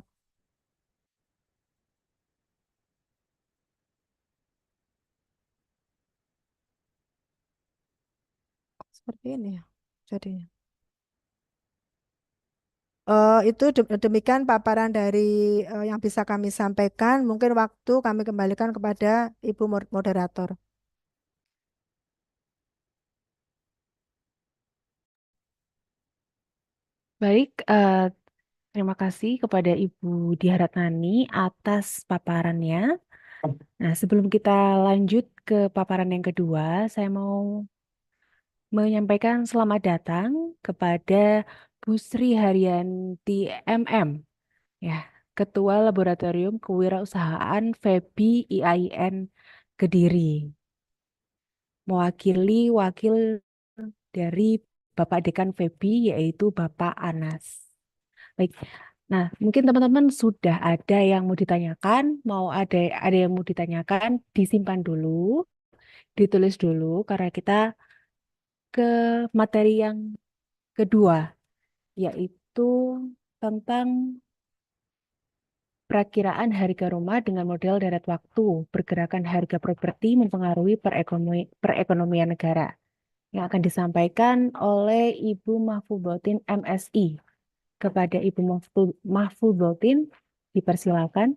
seperti ini ya jadinya. Itu demikian paparan dari yang bisa kami sampaikan. Mungkin waktu kami kembalikan kepada Ibu moderator. Baik, terima kasih kepada Ibu Diaratnani atas paparannya. Nah, sebelum kita lanjut ke paparan yang kedua, saya mau menyampaikan selamat datang kepada Bu Sri Haryanti MM, ya, Ketua Laboratorium Kewirausahaan FEBI IAIN Kediri, mewakili wakil dari Bapak Dekan FEBI yaitu Bapak Anas. Baik, Nah, mungkin teman-teman sudah ada yang mau ditanyakan, ada yang mau ditanyakan, disimpan dulu, ditulis dulu karena kita ke materi yang kedua, yaitu tentang perakiraan harga rumah dengan model deret waktu, pergerakan harga properti mempengaruhi perekonomian negara, yang akan disampaikan oleh Ibu Mahfudotin MSI. Kepada Ibu Mahfudotin, dipersilakan.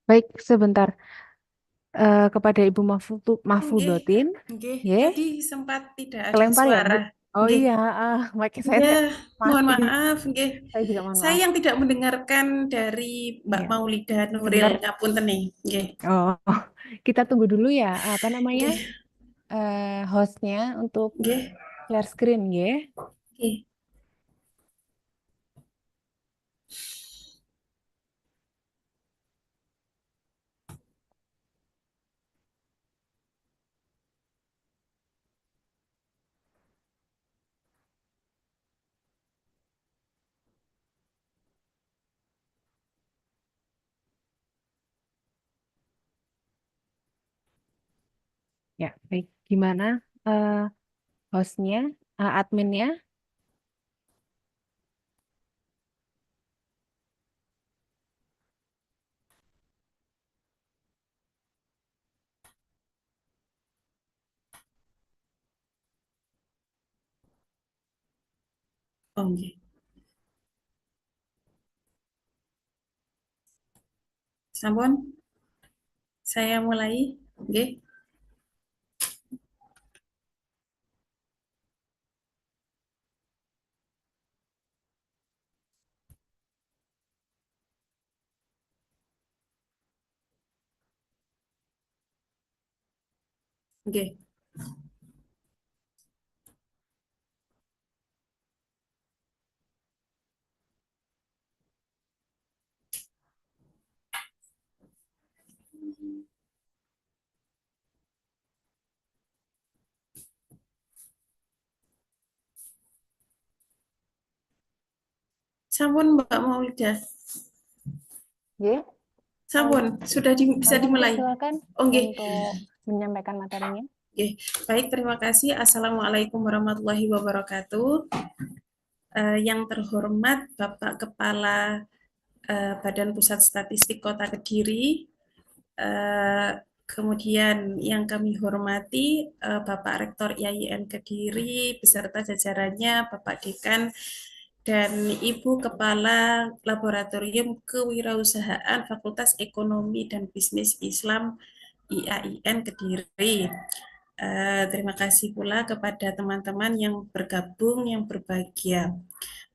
Baik, sebentar. Kepada Ibu Mahfudotin, Nggih, ya, tadi sempat tidak ada kelempar ya, Bu? suara. Oh Nggih. iya, makanya saya Iya, mohon mati. maaf, nggih. Saya juga mohon Saya maaf. yang tidak mendengarkan dari Mbak Iya. Maulida Nuril Sebentar. ngapunten nih. Nggih. Oh, kita tunggu dulu ya. Apa namanya? Nggih. Hostnya untuk Nggih. share screen, ya. Nggih. Ya, baik. Gimana hostnya, adminnya? Oh, nggih. Sampun? Saya mulai, nggih. Nggih. Sampun Mbak Maulida. Ya. Sampun, sudah bisa Sampun, dimulai. silakan Oh, nggih. untuk menyampaikan materinya. Oke, baik, terima kasih. Assalamualaikum warahmatullahi wabarakatuh. Yang terhormat Bapak Kepala Badan Pusat Statistik Kota Kediri, kemudian yang kami hormati Bapak Rektor IAIN Kediri beserta jajarannya, Bapak Dekan, dan Ibu Kepala Laboratorium Kewirausahaan Fakultas Ekonomi dan Bisnis Islam IAIN Kediri. Terima kasih pula kepada teman-teman yang bergabung, yang berbahagia.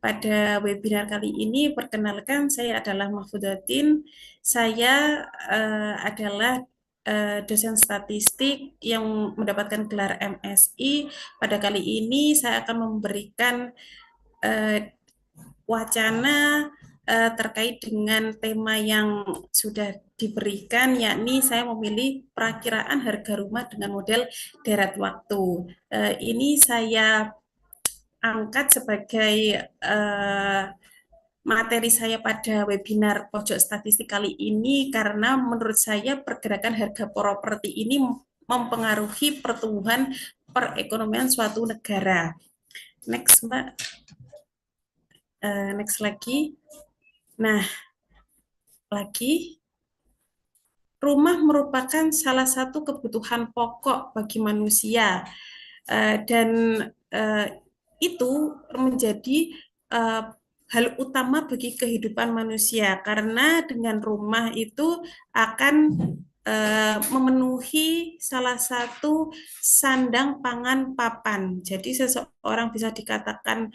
Pada webinar kali ini, perkenalkan saya adalah Mahfudatin. Saya adalah dosen statistik yang mendapatkan gelar MSI. Pada kali ini saya akan memberikan wacana terkait dengan tema yang sudah diberikan, yakni saya memilih perakiraan harga rumah dengan model deret waktu. Ini saya angkat sebagai materi saya pada webinar Pojok Statistik kali ini karena menurut saya pergerakan harga properti ini mempengaruhi pertumbuhan perekonomian suatu negara. Next, Mbak. Next lagi. Nah, lagi, rumah merupakan salah satu kebutuhan pokok bagi manusia, dan itu menjadi hal utama bagi kehidupan manusia karena dengan rumah itu akan memenuhi salah satu sandang pangan papan. Jadi seseorang bisa dikatakan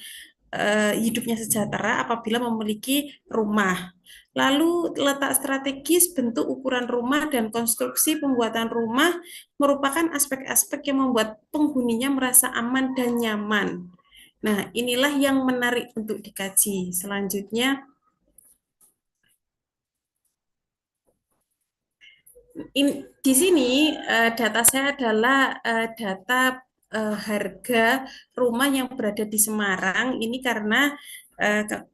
hidupnya sejahtera apabila memiliki rumah. Lalu letak strategis, bentuk, ukuran rumah, dan konstruksi pembuatan rumah merupakan aspek-aspek yang membuat penghuninya merasa aman dan nyaman. Nah, inilah yang menarik untuk dikaji. Selanjutnya, di sini data saya adalah data harga rumah yang berada di Semarang. Ini karena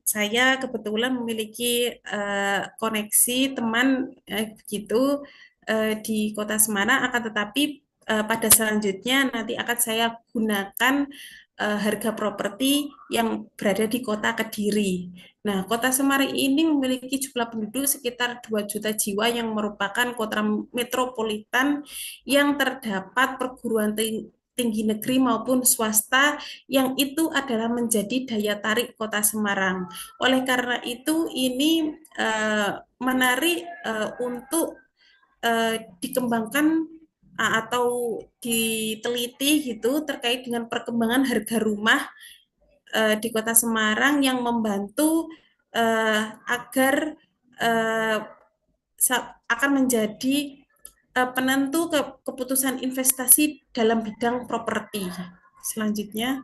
saya kebetulan memiliki koneksi teman begitu di Kota Semarang, akan tetapi pada selanjutnya nanti akan saya gunakan harga properti yang berada di Kota Kediri. Nah, Kota Semarang ini memiliki jumlah penduduk sekitar 2 juta jiwa yang merupakan kota metropolitan yang terdapat perguruan tinggi negeri maupun swasta yang itu adalah menjadi daya tarik Kota Semarang. Oleh karena itu ini menarik untuk dikembangkan atau diteliti gitu terkait dengan perkembangan harga rumah di Kota Semarang yang membantu agar akan menjadi penentu keputusan investasi dalam bidang properti. Selanjutnya,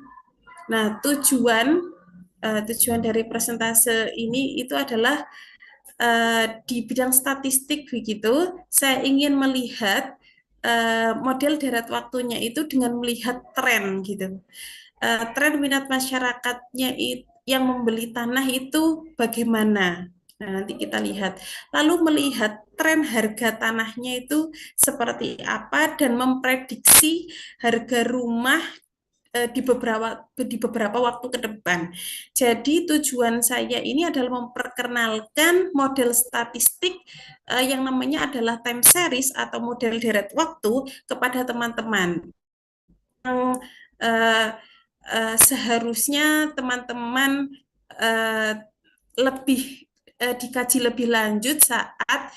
nah tujuan dari presentase ini itu adalah di bidang statistik begitu. Saya ingin melihat model deret waktunya itu dengan melihat tren gitu. Tren minat masyarakatnya yang membeli tanah itu bagaimana? Nah, nanti kita lihat. Lalu melihat tren harga tanahnya itu seperti apa dan memprediksi harga rumah di beberapa waktu ke depan. Jadi tujuan saya ini adalah memperkenalkan model statistik yang namanya adalah time series atau model deret waktu kepada teman-teman. Seharusnya teman-teman lebih dikaji lebih lanjut saat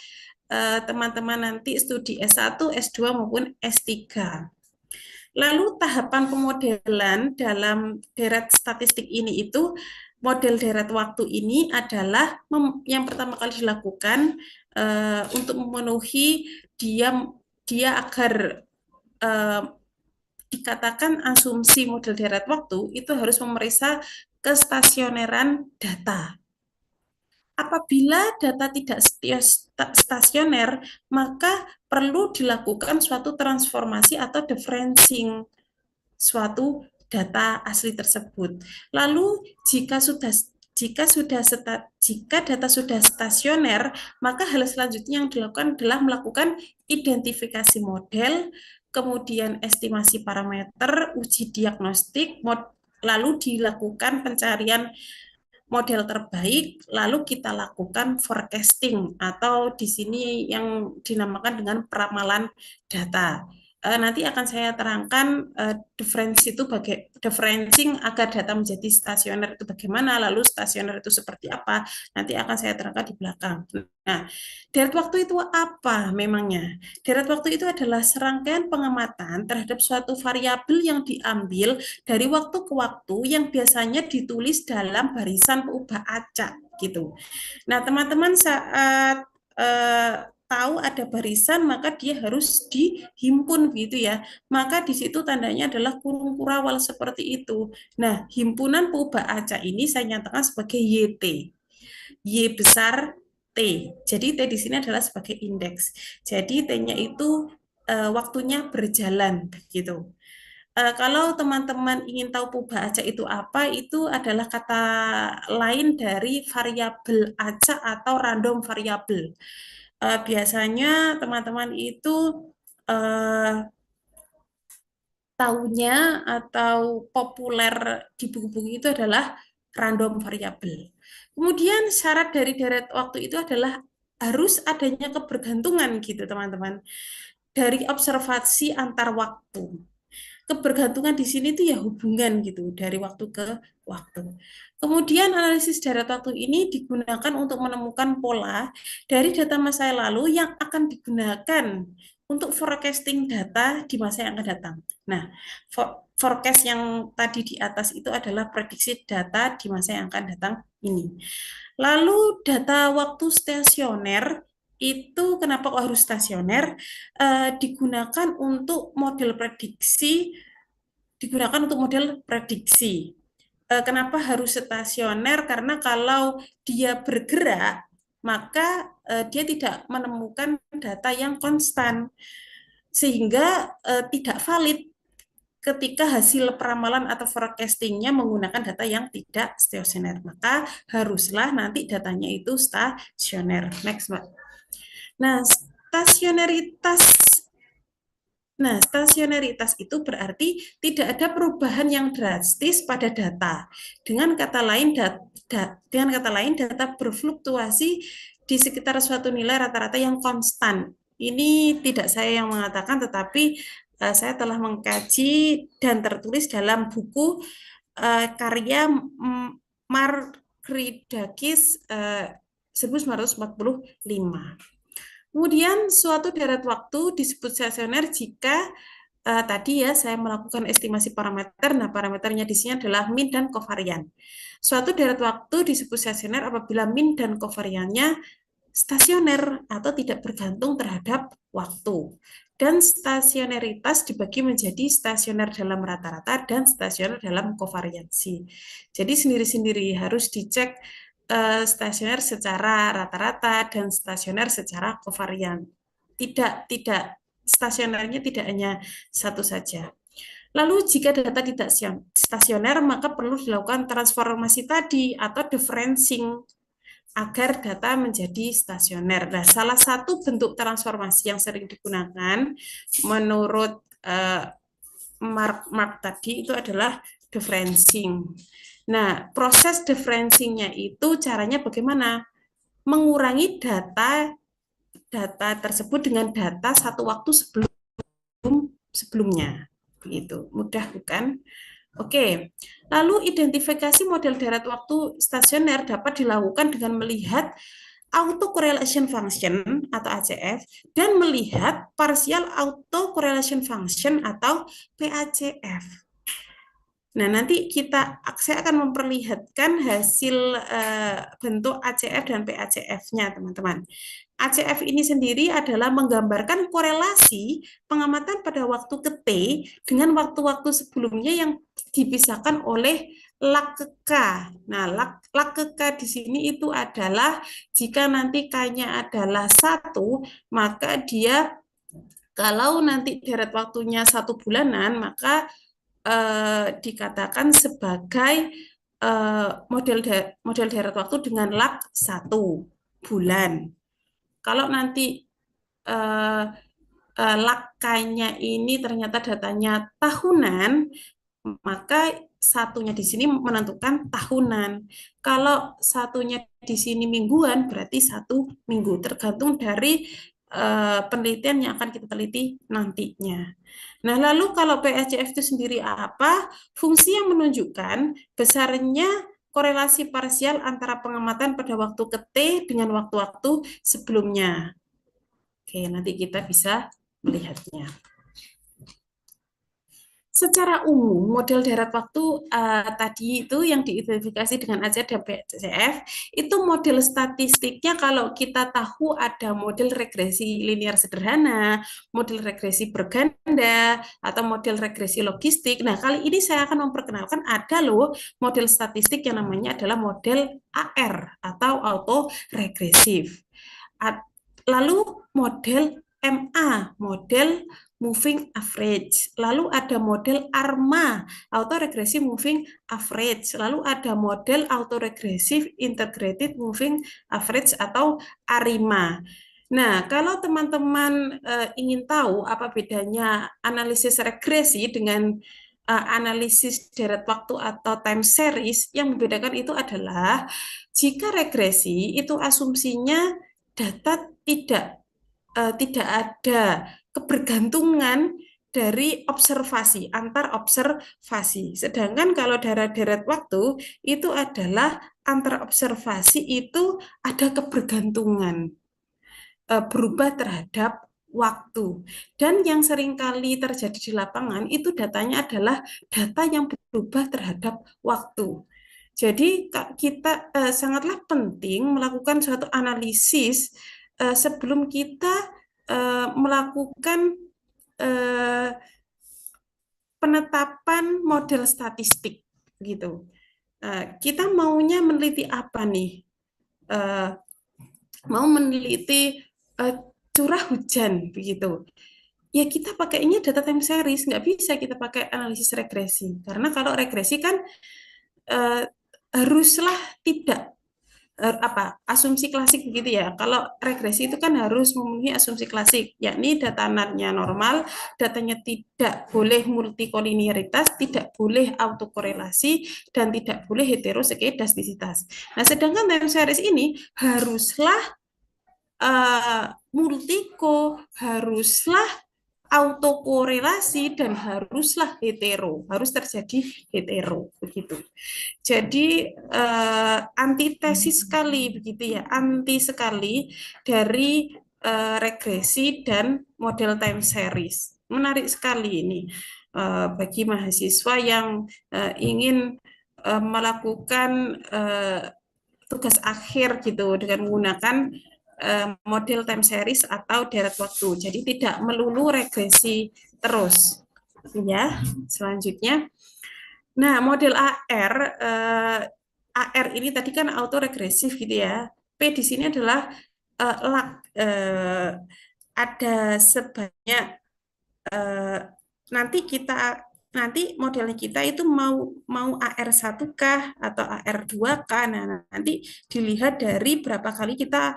teman-teman nanti studi S1, S2 maupun S3. Lalu tahapan pemodelan dalam deret statistik ini itu, model deret waktu ini adalah yang pertama kali dilakukan untuk memenuhi dia agar dikatakan asumsi model deret waktu itu harus memeriksa kestasioneran data. Apabila data tidak stasioner, maka perlu dilakukan suatu transformasi atau differencing suatu data asli tersebut. Lalu jika data sudah stasioner, maka hal selanjutnya yang dilakukan adalah melakukan identifikasi model, kemudian estimasi parameter, uji diagnostik, lalu dilakukan pencarian model terbaik, lalu kita lakukan forecasting atau di sini yang dinamakan dengan peramalan data. nanti akan saya terangkan differencing agar data menjadi stasioner itu bagaimana, lalu stasioner itu seperti apa, nanti akan saya terangkan di belakang. Nah, deret waktu itu apa memangnya? Deret waktu itu adalah serangkaian pengamatan terhadap suatu variabel yang diambil dari waktu ke waktu yang biasanya ditulis dalam barisan peubah acak gitu. Nah, teman-teman saat tahu ada barisan, maka dia harus dihimpun gitu ya. Maka di situ tandanya adalah kurung kurawal seperti itu. Nah, himpunan peubah acak ini saya nyatakan sebagai YT. Y besar T. Jadi T di sini adalah sebagai indeks. Jadi T-nya itu waktunya berjalan begitu. Kalau teman-teman ingin tahu peubah acak itu apa, itu adalah kata lain dari variabel acak atau random variabel. Biasanya teman-teman itu tahunya atau populer di buku-buku itu adalah random variabel. Kemudian syarat dari deret waktu itu adalah harus adanya kebergantungan gitu teman-teman dari observasi antar waktu. Kebergantungan di sini tuh ya hubungan gitu dari waktu ke waktu. Kemudian analisis deret waktu ini digunakan untuk menemukan pola dari data masa lalu yang akan digunakan untuk forecasting data di masa yang akan datang. Nah, forecast yang tadi di atas itu adalah prediksi data di masa yang akan datang ini. Lalu data waktu stasioner itu kenapa kok harus stasioner? Digunakan untuk model prediksi, kenapa harus stasioner? Karena kalau dia bergerak, maka dia tidak menemukan data yang konstan, sehingga tidak valid ketika hasil peramalan atau forecastingnya menggunakan data yang tidak stasioner. Maka haruslah nanti datanya itu stasioner. Next, Mbak. Nah, stasioneritas itu berarti tidak ada perubahan yang drastis pada data. Dengan kata lain, data berfluktuasi di sekitar suatu nilai rata-rata yang konstan. Ini tidak saya yang mengatakan, tetapi saya telah mengkaji dan tertulis dalam buku karya Margridakis 1945. Kemudian suatu deret waktu disebut stasioner jika tadi ya saya melakukan estimasi parameter. Nah, parameternya di sini adalah min dan kovarian. Suatu deret waktu disebut stasioner apabila min dan kovariannya stasioner atau tidak bergantung terhadap waktu. Dan stasioneritas dibagi menjadi stasioner dalam rata-rata dan stasioner dalam kovariansi. Jadi sendiri-sendiri harus dicek stasioner secara rata-rata dan stasioner secara kovarian. Tidak stasionernya tidak hanya satu saja. Lalu jika data tidak stasioner, maka perlu dilakukan transformasi tadi atau differencing agar data menjadi stasioner. Nah, salah satu bentuk transformasi yang sering digunakan menurut Mark tadi itu adalah differencing. Nah, proses differencing-nya itu caranya bagaimana? Mengurangi data tersebut dengan data satu waktu sebelumnya. Begitu. Mudah bukan? Oke. Lalu identifikasi model deret waktu stasioner dapat dilakukan dengan melihat autocorrelation function atau ACF dan melihat partial autocorrelation function atau PACF. Nah, nanti saya akan memperlihatkan hasil bentuk ACF dan PACF-nya, teman-teman. ACF ini sendiri adalah menggambarkan korelasi pengamatan pada waktu ke T dengan waktu-waktu sebelumnya yang dipisahkan oleh log ke K. Nah, log ke K di sini itu adalah jika nanti K-nya adalah 1, maka dia kalau nanti deret waktunya 1 bulanan, maka dikatakan sebagai model deret waktu dengan log 1 bulan. Kalau nanti log K-nya ini ternyata datanya tahunan, maka satunya di sini menentukan tahunan. Kalau satunya di sini mingguan, berarti 1 minggu, tergantung dari penelitian yang akan kita teliti nantinya. Nah, lalu kalau PSCF itu sendiri apa? Fungsi yang menunjukkan besarnya korelasi parsial antara pengamatan pada waktu ke T dengan waktu-waktu sebelumnya. Oke, nanti kita bisa melihatnya. Secara umum, model darat waktu tadi itu yang diidentifikasi dengan AZ dan PSCF, itu model statistiknya kalau kita tahu ada model regresi linear sederhana, model regresi berganda, atau model regresi logistik. Nah, kali ini saya akan memperkenalkan ada loh model statistik yang namanya adalah model AR atau autoregresif. Lalu model MA, model moving average. Lalu ada model ARMA, autoregressive moving average. Lalu ada model autoregressive integrated moving average atau ARIMA. Nah, kalau teman-teman ingin tahu apa bedanya analisis regresi dengan analisis deret waktu atau time series, yang membedakan itu adalah jika regresi itu asumsinya data tidak ada kebergantungan dari observasi, antar observasi. Sedangkan kalau deret waktu itu adalah antar observasi itu ada kebergantungan berubah terhadap waktu. Dan yang seringkali terjadi di lapangan itu datanya adalah data yang berubah terhadap waktu. Jadi kita sangatlah penting melakukan suatu analisis sebelum kita melakukan penetapan model statistik gitu. Kita maunya meneliti apa nih? Mau meneliti curah hujan begitu. Ya kita pakainya data time series, nggak bisa kita pakai analisis regresi. Karena kalau regresi kan haruslah tidak asumsi klasik begitu ya. Kalau regresi itu kan harus memenuhi asumsi klasik, yakni datanya normal, datanya tidak boleh multikolinearitas, tidak boleh autokorelasi, dan tidak boleh heteroskedastisitas. Nah, sedangkan time series ini haruslah multiko, haruslah autokorelasi, dan haruslah hetero, harus terjadi hetero begitu. Jadi antitesis sekali begitu ya, anti sekali dari regresi dan model time series. Menarik sekali ini bagi mahasiswa yang ingin melakukan tugas akhir gitu dengan menggunakan model time series atau deret waktu. Jadi tidak melulu regresi terus. Ya, selanjutnya. Nah, model AR ini tadi kan autoregresif gitu ya. P di sini adalah ada sebanyak nanti modelnya kita itu mau AR1 kah atau AR2 kah. Nah, nanti dilihat dari berapa kali kita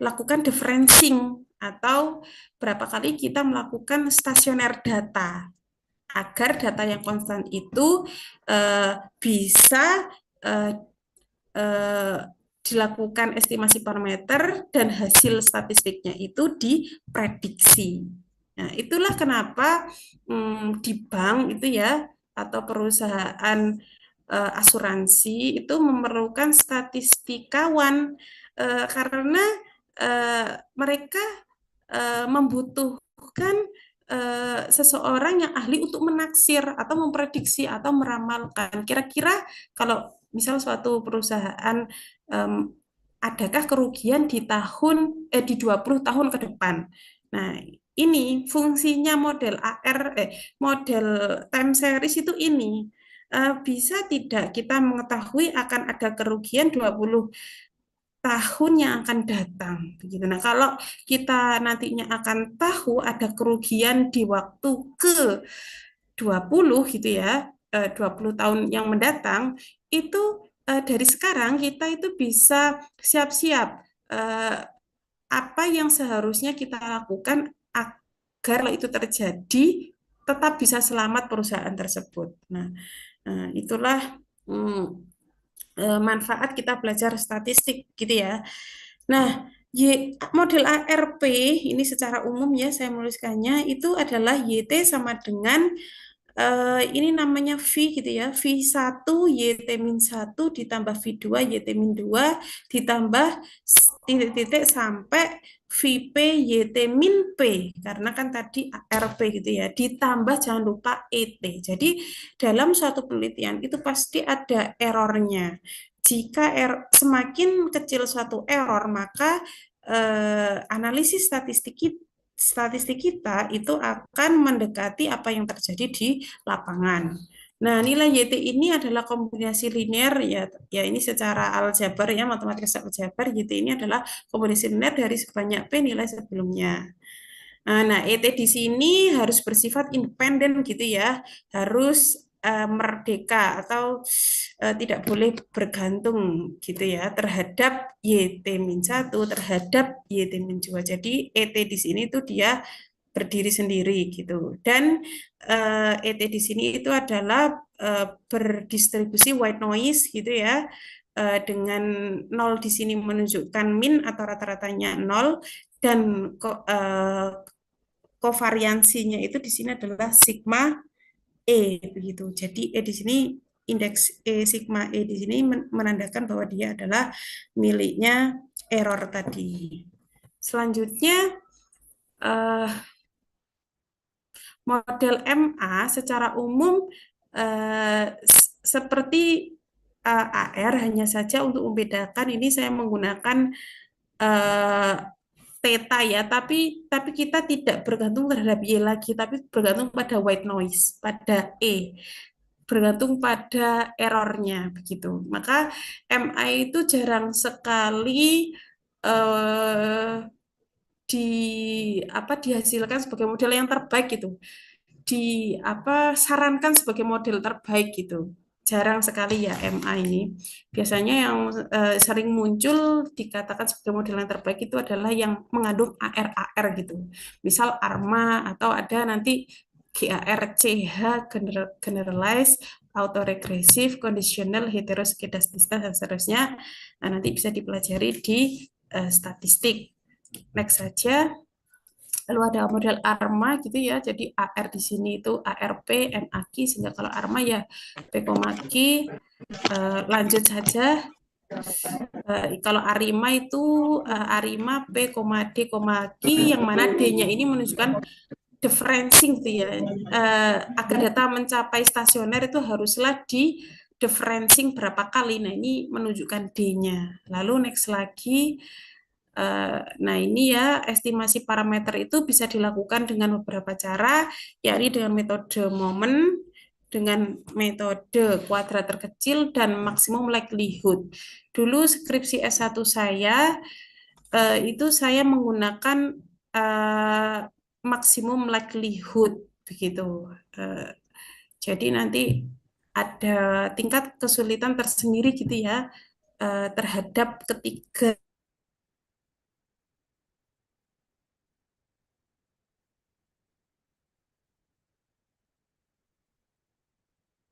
lakukan differencing atau berapa kali kita melakukan stasioner data agar data yang konstan itu bisa dilakukan estimasi parameter dan hasil statistiknya itu diprediksi. Nah, itulah kenapa di bank itu ya atau perusahaan asuransi itu memerlukan statistikawan karena mereka membutuhkan seseorang yang ahli untuk menaksir atau memprediksi atau meramalkan. Kira-kira kalau misal suatu perusahaan adakah kerugian di 20 tahun ke depan. Nah, ini fungsinya model model time series itu ini. Bisa tidak kita mengetahui akan ada kerugian 20 tahun yang akan datang begitu. Nah, kalau kita nantinya akan tahu ada kerugian di waktu ke 20 gitu ya, 20 tahun yang mendatang, itu dari sekarang kita itu bisa siap-siap apa yang seharusnya kita lakukan agar itu terjadi tetap bisa selamat perusahaan tersebut. Nah, itulah manfaat kita belajar statistik gitu ya. Nah, Model ARP ini secara umum ya saya menuliskannya itu adalah YT sama dengan ini namanya V gitu ya. V1 YT-1 ditambah V2 YT-2 ditambah titik-titik sampai VP YT-P karena kan tadi ARP gitu ya. Ditambah jangan lupa ET. Jadi dalam suatu penelitian itu pasti ada errornya. Jika semakin kecil suatu error, maka analisis statistik kita itu akan mendekati apa yang terjadi di lapangan. Nah, nilai YT ini adalah kombinasi linear ya ini secara aljabar ya, matematika aljabar YT ini adalah kombinasi linear dari sebanyak P nilai sebelumnya. Nah, ET di sini harus bersifat independen gitu ya, harus merdeka atau tidak boleh bergantung gitu ya terhadap YT-1 terhadap YT-2. Jadi ET di sini itu dia berdiri sendiri gitu. Dan ET di sini itu adalah berdistribusi white noise gitu ya. Dengan 0 di sini menunjukkan min atau rata-ratanya 0 dan kovariansinya itu di sini adalah sigma E begitu. Jadi E di sini indeks E sigma E di sini menandakan bahwa dia adalah miliknya error tadi. Selanjutnya model MA secara umum seperti AR hanya saja untuk membedakan ini saya menggunakan theta ya, tapi kita tidak bergantung terhadap Y lagi, tapi bergantung pada white noise, pada E, bergantung pada errornya begitu. Maka MI itu jarang sekali dihasilkan sebagai model yang terbaik gitu, sarankan sebagai model terbaik gitu. Jarang sekali ya MA ini. Biasanya yang sering muncul dikatakan sebagai model yang terbaik itu adalah yang mengandung AR gitu. Misal ARMA atau ada nanti GARCH, generalized, autoregressive, conditional, heteroskedasticity dan seterusnya. Nah, nanti bisa dipelajari di statistik. Next saja. Lalu ada model ARMA gitu ya. Jadi AR di sini itu ARP, MAQ, sehingga kalau ARMA ya P, Q. Lanjut saja. Kalau ARIMA itu ARIMA P, D, Q, yang mana D-nya ini menunjukkan differencing gitu ya. Agar data mencapai stasioner itu haruslah di differencing berapa kali. Nah, ini menunjukkan D-nya. Lalu next lagi. Nah, ini ya estimasi parameter itu bisa dilakukan dengan beberapa cara, yakni dengan metode momen, dengan metode kuadrat terkecil, dan maksimum likelihood. Dulu skripsi S1 saya, itu saya menggunakan maksimum likelihood, begitu. Jadi nanti ada tingkat kesulitan tersendiri gitu ya, terhadap ketiga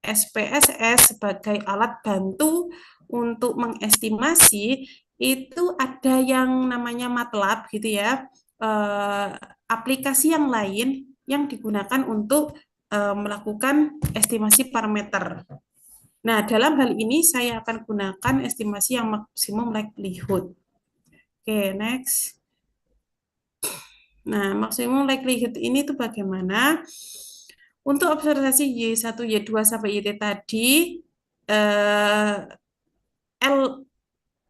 SPSS sebagai alat bantu untuk mengestimasi itu ada yang namanya MATLAB gitu ya, aplikasi yang lain yang digunakan untuk melakukan estimasi parameter. Nah, dalam hal ini saya akan gunakan estimasi yang maksimum likelihood. Oke, next. Nah, maksimum likelihood ini tuh bagaimana? Untuk observasi Y1, Y2 sampai YT tadi, L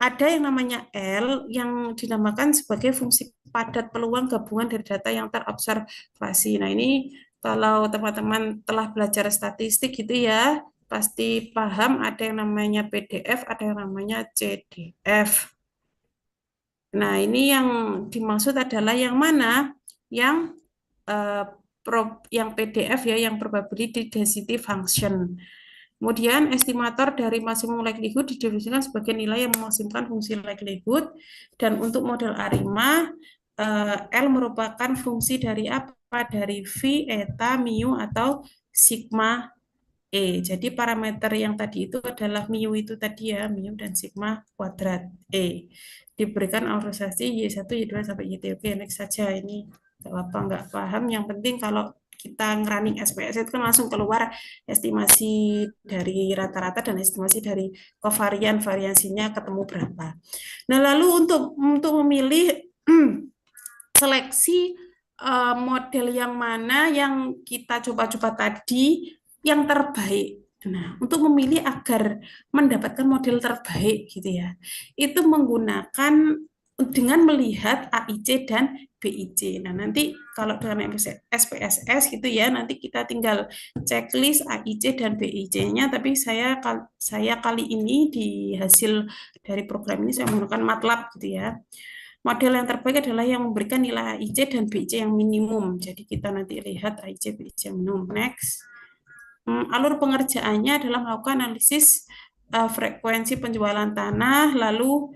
ada yang namanya L yang dinamakan sebagai fungsi padat peluang gabungan dari data yang terobservasi. Nah, ini kalau teman-teman telah belajar statistik gitu ya, pasti paham ada yang namanya PDF, ada yang namanya CDF. Nah, ini yang dimaksud adalah yang mana? Yang PDF ya, yang probability density function. Kemudian estimator dari maksimum likelihood didefinisikan sebagai nilai yang memaksimumkan fungsi likelihood. Dan untuk model ARIMA, L merupakan fungsi dari apa? Dari V, eta, mu, atau sigma E. Jadi parameter yang tadi itu adalah mu itu tadi ya, mu dan sigma kuadrat E. Diberikan organisasi Y1, Y2 sampai YT. Oke, next saja ini. Nggak apa-apa, nggak paham. Yang penting kalau kita ngerunning SPS itu kan langsung keluar estimasi dari rata-rata dan estimasi dari kovarian variansinya ketemu berapa. Nah, lalu untuk memilih seleksi model yang mana yang kita coba-coba tadi yang terbaik. Nah, untuk memilih agar mendapatkan model terbaik gitu ya, itu menggunakan dengan melihat AIC dan BIC. Nah, nanti kalau dengan SPSS gitu ya, nanti kita tinggal checklist AIC dan BIC-nya, tapi saya kali ini di hasil dari program ini saya menggunakan MATLAB gitu ya. Model yang terbaik adalah yang memberikan nilai AIC dan BIC yang minimum. Jadi kita nanti lihat AIC, BIC yang minimum. Next. Alur pengerjaannya adalah melakukan analisis frekuensi penjualan tanah, lalu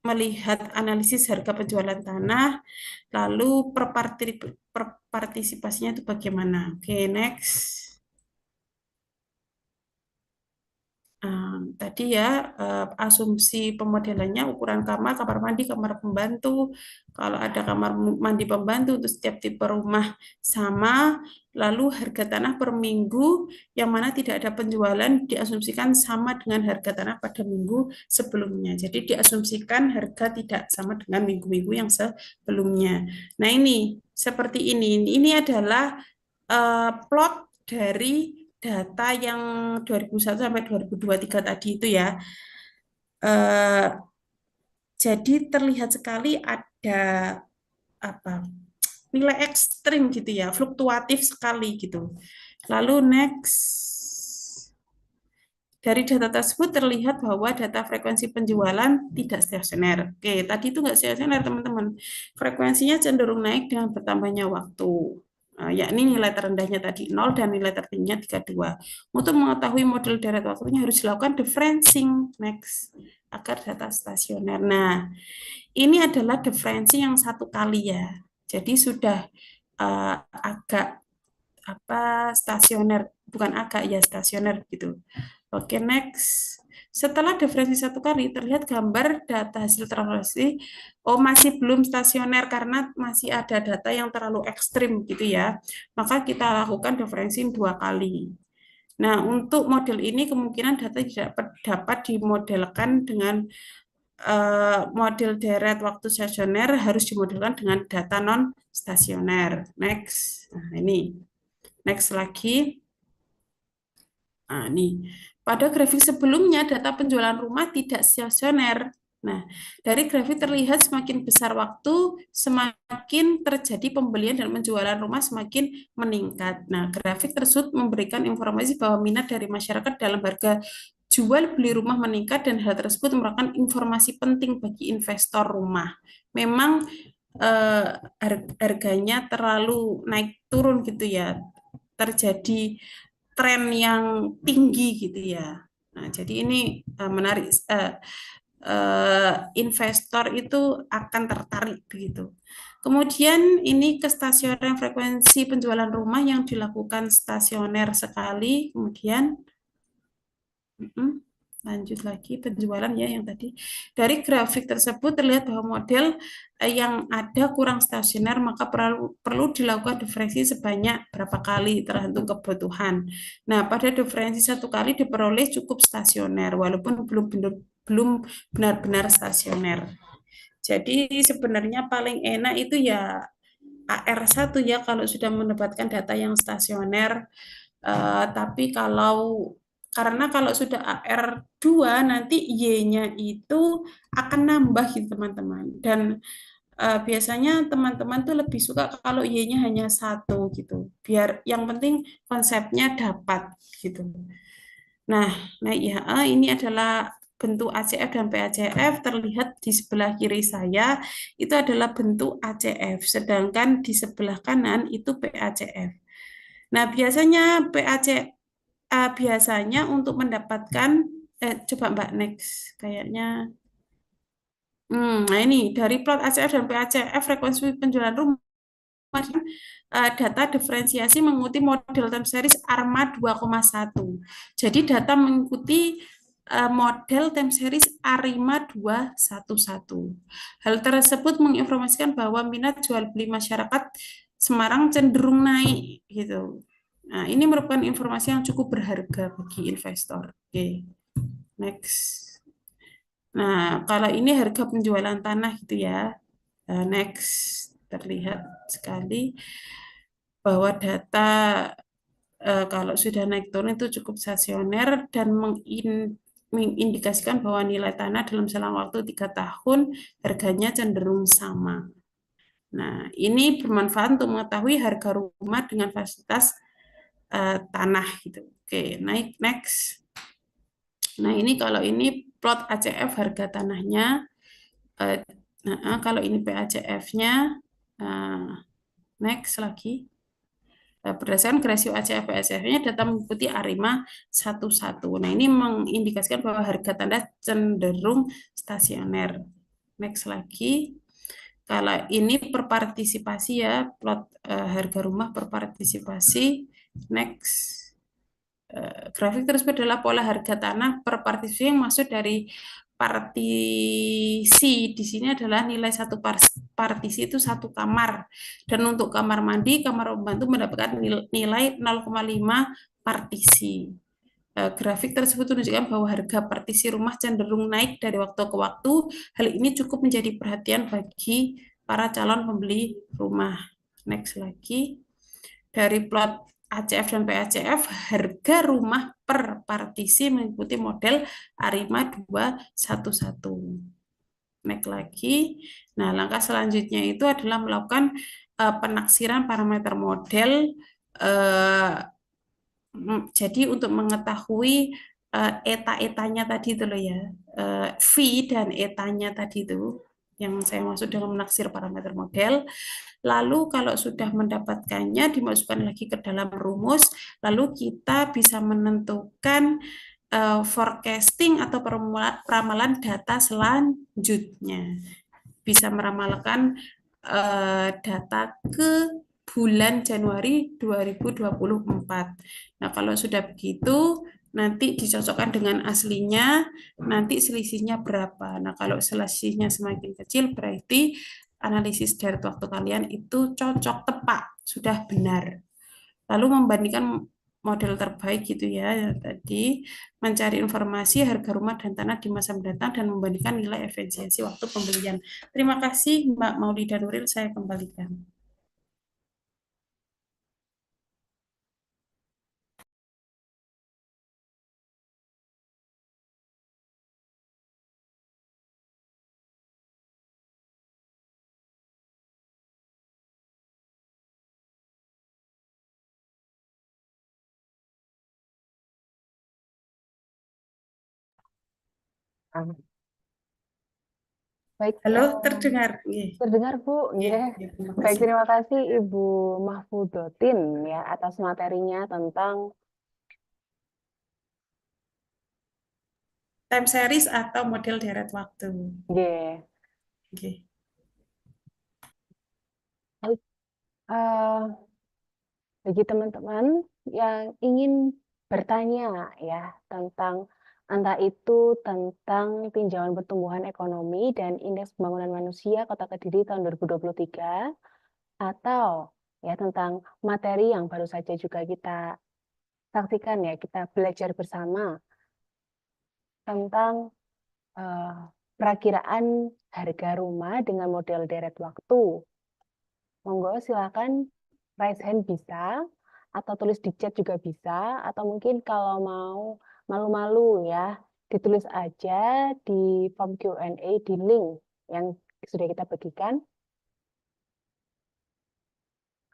melihat analisis harga penjualan tanah, lalu partisipasinya itu bagaimana. Oke, next. Tadi ya asumsi pemodelannya ukuran kamar mandi, kamar pembantu. Kalau ada kamar mandi pembantu untuk setiap tipe rumah sama, lalu harga tanah per minggu yang mana tidak ada penjualan diasumsikan sama dengan harga tanah pada minggu sebelumnya. Jadi diasumsikan harga tidak sama dengan minggu-minggu yang sebelumnya. Nah, ini seperti ini. Ini adalah plot dari data yang 2001 sampai 2023 tadi itu ya. Jadi terlihat sekali ada nilai ekstrim gitu ya, fluktuatif sekali gitu. Lalu next. Dari data tersebut terlihat bahwa data frekuensi penjualan tidak stasioner. Oke, tadi itu nggak stasioner teman-teman. Frekuensinya cenderung naik dengan bertambahnya waktu. Yakni nilai terendahnya tadi 0 dan nilai tertingginya 32. Untuk mengetahui model deret waktunya harus dilakukan differencing next agar data stasioner. Nah, ini adalah differencing yang satu kali ya. Jadi sudah agak stasioner, bukan agak ya stasioner gitu. Oke, next. Setelah differensi satu kali, terlihat gambar data hasil translasi. Oh, masih belum stasioner karena masih ada data yang terlalu ekstrim gitu ya. Maka kita lakukan differensi 2 kali. Nah, untuk model ini kemungkinan data tidak dapat dimodelkan dengan model deret waktu stasioner, harus dimodelkan dengan data non stasioner. Next. Nah, ini. Next lagi. Nah, ini. Pada grafik sebelumnya, data penjualan rumah tidak stasioner. Nah, dari grafik terlihat semakin besar waktu, semakin terjadi pembelian dan penjualan rumah semakin meningkat. Nah, grafik tersebut memberikan informasi bahwa minat dari masyarakat dalam harga jual beli rumah meningkat dan hal tersebut merupakan informasi penting bagi investor rumah. Memang harganya terlalu naik turun gitu ya, terjadi tren yang tinggi gitu ya. Nah, jadi ini menarik. Investor itu akan tertarik begitu. Kemudian ini ke stasioner frekuensi penjualan rumah yang dilakukan stasioner sekali. Kemudian lanjut lagi penjualan ya yang tadi. Dari grafik tersebut terlihat bahwa model yang ada kurang stasioner, maka perlu dilakukan diferensi sebanyak berapa kali tergantung kebutuhan. Nah, pada diferensi satu kali diperoleh cukup stasioner walaupun belum benar-benar stasioner. Jadi sebenarnya paling enak itu ya AR1 ya kalau sudah mendapatkan data yang stasioner. Tapi karena kalau sudah AR2 nanti Y-nya itu akan nambah gitu teman-teman. Dan biasanya teman-teman tuh lebih suka kalau Y-nya hanya 1 gitu. Biar yang penting konsepnya dapat gitu. Nah ya ini adalah bentuk ACF dan PACF terlihat di sebelah kiri saya itu adalah bentuk ACF. Sedangkan di sebelah kanan itu PACF. Nah biasanya biasanya untuk mendapatkan coba Mbak next kayaknya nah ini dari plot ACF dan PACF frekuensi penjualan rumah data diferensiasi mengikuti model time series ARMA 2,1. Jadi data mengikuti model time series ARIMA 211. Hal tersebut menginformasikan bahwa minat jual beli masyarakat Semarang cenderung naik gitu. Nah, ini merupakan informasi yang cukup berharga bagi investor. Oke. Next. Nah, kalau ini harga penjualan tanah gitu ya. Next. Terlihat sekali bahwa data kalau sudah naik turun itu cukup stasioner dan mengindikasikan bahwa nilai tanah dalam selang waktu 3 tahun harganya cenderung sama. Nah, ini bermanfaat untuk mengetahui harga rumah dengan fasilitas tanah gitu. Oke, naik next. Nah, ini kalau ini plot ACF harga tanahnya. Kalau ini PACF-nya, next lagi. Berdasarkan rasio ACF PACF-nya data mengikuti ARIMA 11. Nah, ini mengindikasikan bahwa harga tanah cenderung stasioner. Next lagi. Kalau ini per partisipasi ya, plot harga rumah per partisipasi. Next. Grafik tersebut adalah pola harga tanah per partisi yang masuk dari partisi. Di sini adalah nilai satu partisi itu 1 kamar. Dan untuk kamar mandi, kamar pembantu mendapatkan nilai 0,5 partisi. Grafik tersebut menunjukkan bahwa harga partisi rumah cenderung naik dari waktu ke waktu. Hal ini cukup menjadi perhatian bagi para calon pembeli rumah. Next lagi. Dari plot ACF dan PACF, harga rumah per partisi mengikuti model ARIMA 211. Next lagi. Nah, langkah selanjutnya itu adalah melakukan penaksiran parameter model. Jadi untuk mengetahui eta-etanya tadi itu loh ya, V dan etanya tadi itu, yang saya maksud dengan menaksir parameter model. Lalu kalau sudah mendapatkannya, dimasukkan lagi ke dalam rumus, lalu kita bisa menentukan forecasting atau ramalan data selanjutnya. Bisa meramalkan data ke bulan Januari 2024. Nah, kalau sudah begitu, nanti dicocokkan dengan aslinya, nanti selisihnya berapa. Nah, kalau selisihnya semakin kecil, berarti analisis dari waktu kalian itu cocok, tepat, sudah benar. Lalu membandingkan model terbaik gitu ya, tadi mencari informasi harga rumah dan tanah di masa mendatang dan membandingkan nilai efisiensi waktu pembelian. Terima kasih Mbak Maulida Nuril, saya kembalikan. Baik, Halo, terdengar? terdengar Bu. Iya, Nggih. terima Baik, kasih. terima kasih Ibu Mahfudotin ya atas materinya tentang Time series atau model deret waktu. nggih. Oke. Baik, bagi teman-teman yang ingin bertanya ya tentang entah itu tentang tinjauan pertumbuhan ekonomi dan indeks pembangunan manusia Kota Kediri tahun 2023 atau ya tentang materi yang baru saja juga kita saksikan ya, kita belajar bersama tentang perakiraan harga rumah dengan model deret waktu. Monggo silakan raise hand bisa, atau tulis di chat juga bisa, atau mungkin kalau mau malu-malu ya, ditulis aja di form Q&A di link yang sudah kita bagikan.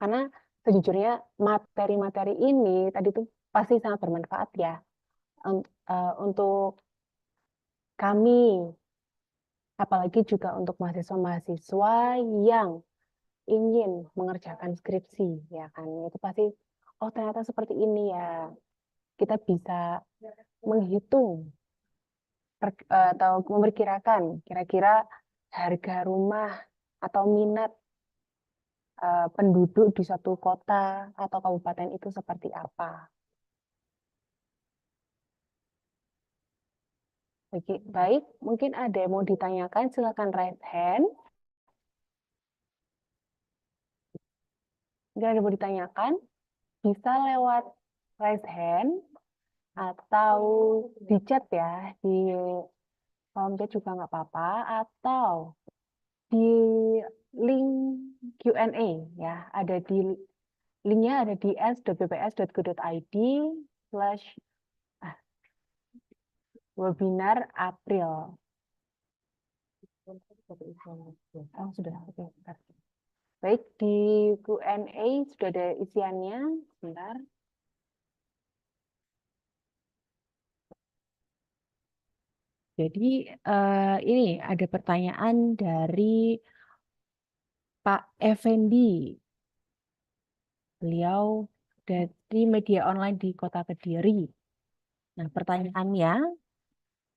Karena sejujurnya materi-materi ini tadi itu pasti sangat bermanfaat ya untuk kami, apalagi juga untuk mahasiswa-mahasiswa yang ingin mengerjakan skripsi, ya kan? Itu pasti, oh ternyata seperti ini ya. Kita bisa menghitung atau memperkirakan kira-kira harga rumah atau minat penduduk di suatu kota atau kabupaten itu seperti apa. Baik, mungkin ada yang mau ditanyakan, silakan raise hand. Mungkin ada yang mau ditanyakan, bisa lewat raise hand atau di chat ya, di kolom chat juga nggak apa-apa, atau di link Q&A ya, ada di linknya ada di s.bps.go.id/webinar April. Oh, sudah. Oke, bentar. Baik, di Q&A sudah ada isiannya. Sebentar. Jadi ini ada pertanyaan dari Pak Effendi. Beliau dari media online di Kota Kediri. Nah, pertanyaannya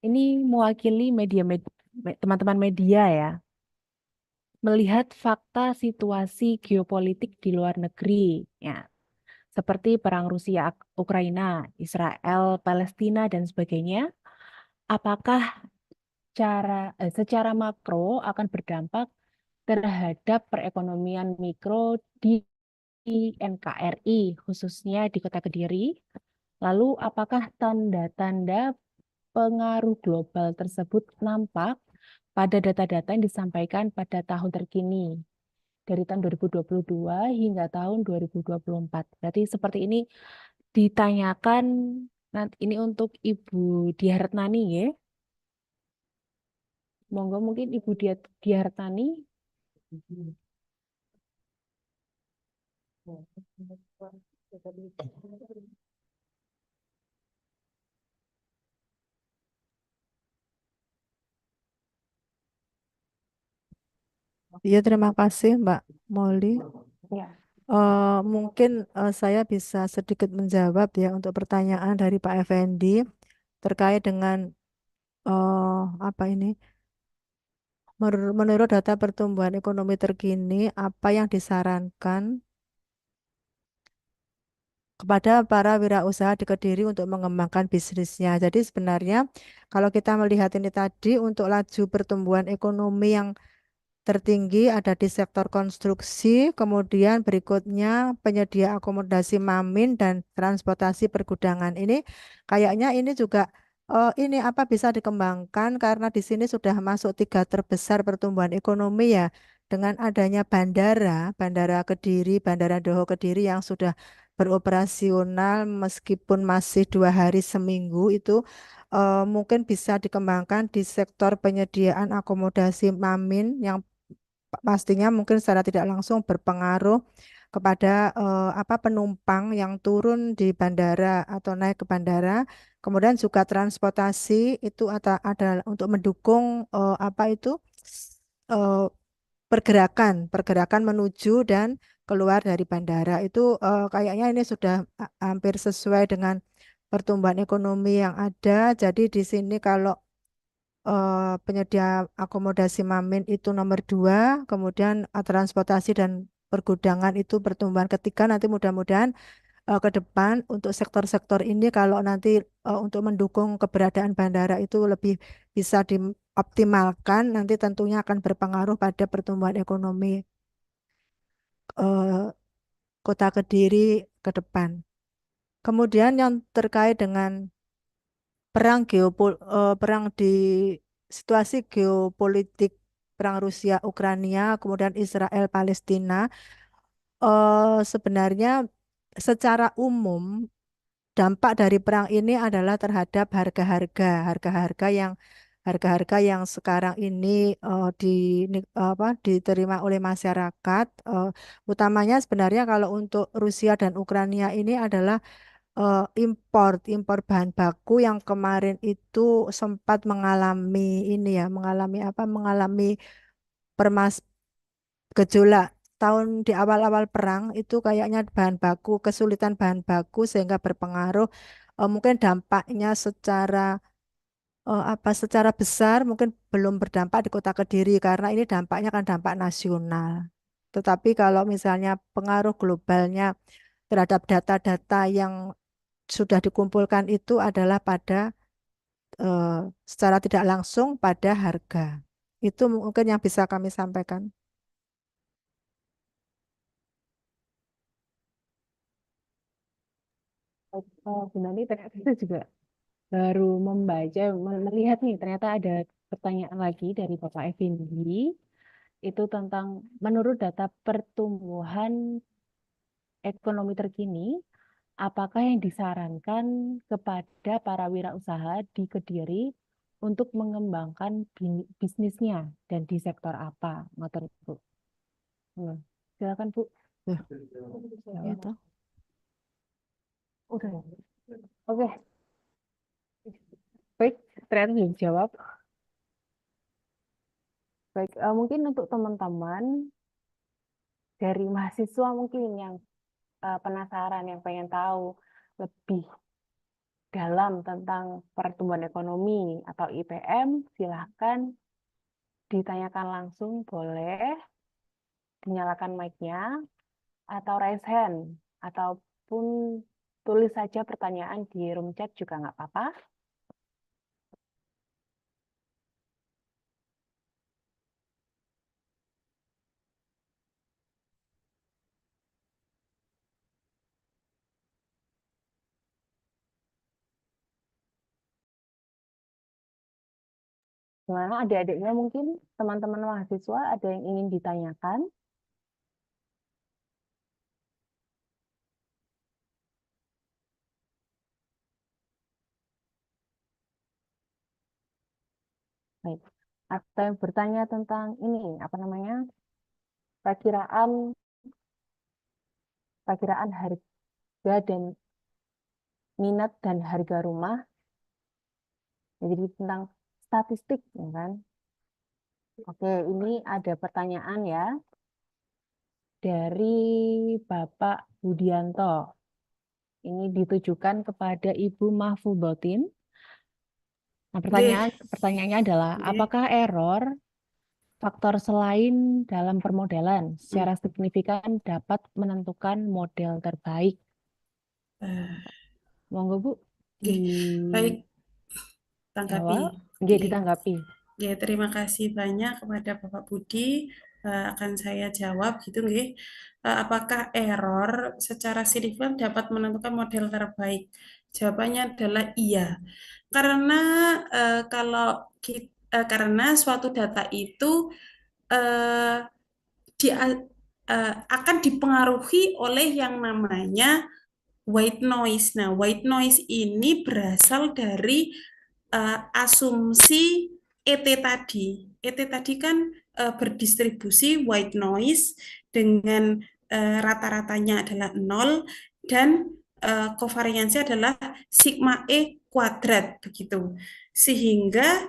ini mewakili teman-teman media ya. Melihat fakta situasi geopolitik di luar negeri, ya, seperti perang Rusia Ukraina, Israel Palestina dan sebagainya, apakah secara makro akan berdampak terhadap perekonomian mikro di NKRI khususnya di Kota Kediri? Lalu apakah tanda-tanda pengaruh global tersebut nampak pada data-data yang disampaikan pada tahun terkini dari tahun 2022 hingga tahun 2024. Berarti seperti ini ditanyakan nanti ini untuk Ibu Diartnani ya. Monggo mungkin Ibu Diartnani. Iya, terima kasih Mbak Molly. Ya. Mungkin saya bisa sedikit menjawab ya untuk pertanyaan dari Pak Effendi terkait dengan apa ini? Menurut data pertumbuhan ekonomi terkini, apa yang disarankan kepada para wirausaha di Kediri untuk mengembangkan bisnisnya? Jadi sebenarnya kalau kita melihat ini tadi untuk laju pertumbuhan ekonomi yang tertinggi ada di sektor konstruksi, kemudian berikutnya penyedia akomodasi mamin dan transportasi pergudangan. Ini kayaknya ini juga ini apa bisa dikembangkan karena di sini sudah masuk 3 terbesar pertumbuhan ekonomi ya dengan adanya Bandara Kediri, Bandara Doho Kediri yang sudah beroperasional meskipun masih 2 hari seminggu itu mungkin bisa dikembangkan di sektor penyediaan akomodasi mamin yang pastinya mungkin secara tidak langsung berpengaruh kepada apa penumpang yang turun di bandara atau naik ke bandara. Kemudian juga transportasi itu ada untuk mendukung apa itu eh, pergerakan menuju dan keluar dari bandara. Itu kayaknya ini sudah hampir sesuai dengan pertumbuhan ekonomi yang ada. Jadi di sini kalau penyedia akomodasi mamin itu nomor 2, kemudian transportasi dan pergudangan itu pertumbuhan ketiga. Nanti mudah-mudahan ke depan untuk sektor-sektor ini kalau nanti untuk mendukung keberadaan bandara itu lebih bisa dioptimalkan, nanti tentunya akan berpengaruh pada pertumbuhan ekonomi eh, Kota Kediri ke depan. Kemudian yang terkait dengan perang di situasi geopolitik perang Rusia Ukraina kemudian Israel Palestina sebenarnya secara umum dampak dari perang ini adalah terhadap harga-harga yang sekarang ini diterima oleh masyarakat utamanya sebenarnya kalau untuk Rusia dan Ukraina ini adalah impor bahan baku yang kemarin itu sempat mengalami ini ya, mengalami permas gejolak tahun di awal-awal perang itu kayaknya kesulitan bahan baku sehingga berpengaruh mungkin dampaknya secara besar mungkin belum berdampak di Kota Kediri karena ini dampaknya kan dampak nasional. Tetapi kalau misalnya pengaruh globalnya terhadap data-data yang sudah dikumpulkan itu adalah pada secara tidak langsung pada harga. Itu mungkin yang bisa kami sampaikan. Sebenarnya ternyata itu juga baru membaca, melihat nih, ternyata ada pertanyaan lagi dari Bapak Effendi. Itu tentang menurut data pertumbuhan ekonomi terkini, apakah yang disarankan kepada para wirausaha di Kediri untuk mengembangkan bisnisnya dan di sektor apa? Ngoten, Bu. Silakan, Bu. Ya, toh. Udah. Oke. Baik, ternyata sudah dijawab. Baik, mungkin untuk teman-teman dari mahasiswa mungkin yang penasaran, yang pengen tahu lebih dalam tentang pertumbuhan ekonomi atau IPM, silahkan ditanyakan langsung, boleh dinyalakan mic-nya atau raise hand, ataupun tulis saja pertanyaan di room chat juga nggak apa-apa. Gimana adik-adiknya, mungkin teman-teman mahasiswa ada yang ingin ditanyakan? Baik. Atau yang bertanya tentang ini, apa namanya, perkiraan harga dan minat dan harga rumah, jadi tentang statistik, ya kan? Oke, ini ada pertanyaan ya dari Bapak Budianto. Ini ditujukan kepada Ibu Mahfudotin. Nah, pertanyaannya adalah, apakah error faktor selain dalam permodalan secara signifikan dapat menentukan model terbaik? Monggo, Bu. Baik, tanggapi. Ditanggapi. Ya, terima kasih banyak kepada Bapak Budi. Akan saya jawab gitu nggih. Apakah error secara signifikan dapat menentukan model terbaik? Jawabannya adalah iya. Karena karena suatu data itu eh, akan dipengaruhi oleh yang namanya white noise. Nah, white noise ini berasal dari asumsi ET tadi. ET tadi kan berdistribusi white noise dengan rata-ratanya adalah 0 dan kovariansi adalah sigma E kuadrat begitu. Sehingga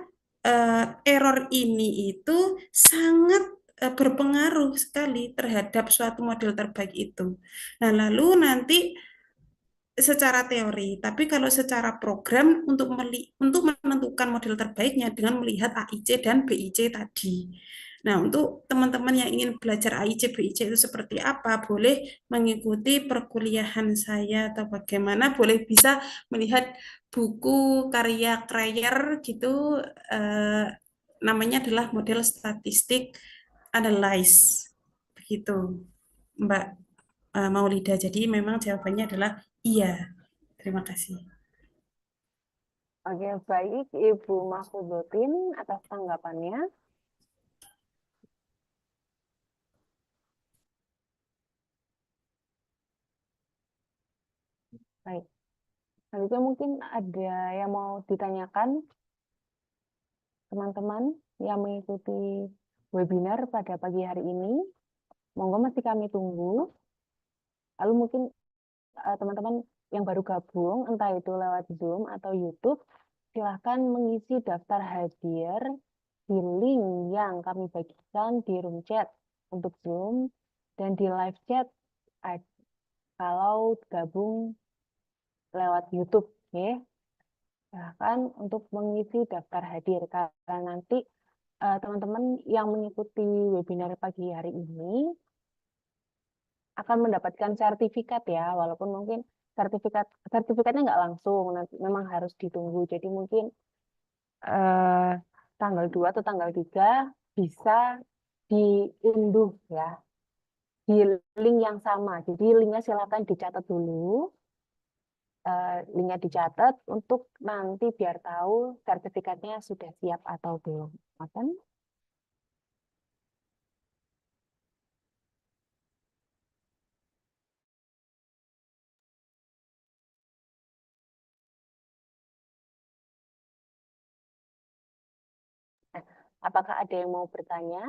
error ini itu sangat berpengaruh sekali terhadap suatu model terbaik itu. Nah, lalu nanti secara teori, tapi kalau secara program untuk menentukan model terbaiknya dengan melihat AIC dan BIC tadi. Nah, untuk teman-teman yang ingin belajar AIC, BIC itu seperti apa, boleh mengikuti perkuliahan saya atau bagaimana, boleh bisa melihat buku karya Kreyer gitu, namanya adalah model statistik analyze, begitu, Mbak Maulida. Jadi memang jawabannya adalah iya. Terima kasih. Oke, baik Ibu Mahfudotin atas tanggapannya. Baik. Selanjutnya mungkin ada yang mau ditanyakan teman-teman yang mengikuti webinar pada pagi hari ini. Monggo, masih kami tunggu. Lalu mungkin teman-teman yang baru gabung, entah itu lewat Zoom atau YouTube, silahkan mengisi daftar hadir di link yang kami bagikan di room chat untuk Zoom dan di live chat kalau gabung lewat YouTube. Okay? Silahkan untuk mengisi daftar hadir, karena nanti teman-teman yang mengikuti webinar pagi hari ini akan mendapatkan sertifikat ya, walaupun mungkin sertifikatnya nggak langsung, nanti memang harus ditunggu. Jadi mungkin eh, tanggal 2 atau tanggal 3 bisa diunduh ya di link yang sama. Jadi linknya silakan dicatat dulu, linknya dicatat untuk nanti biar tahu sertifikatnya sudah siap atau belum. Akan apakah ada yang mau bertanya?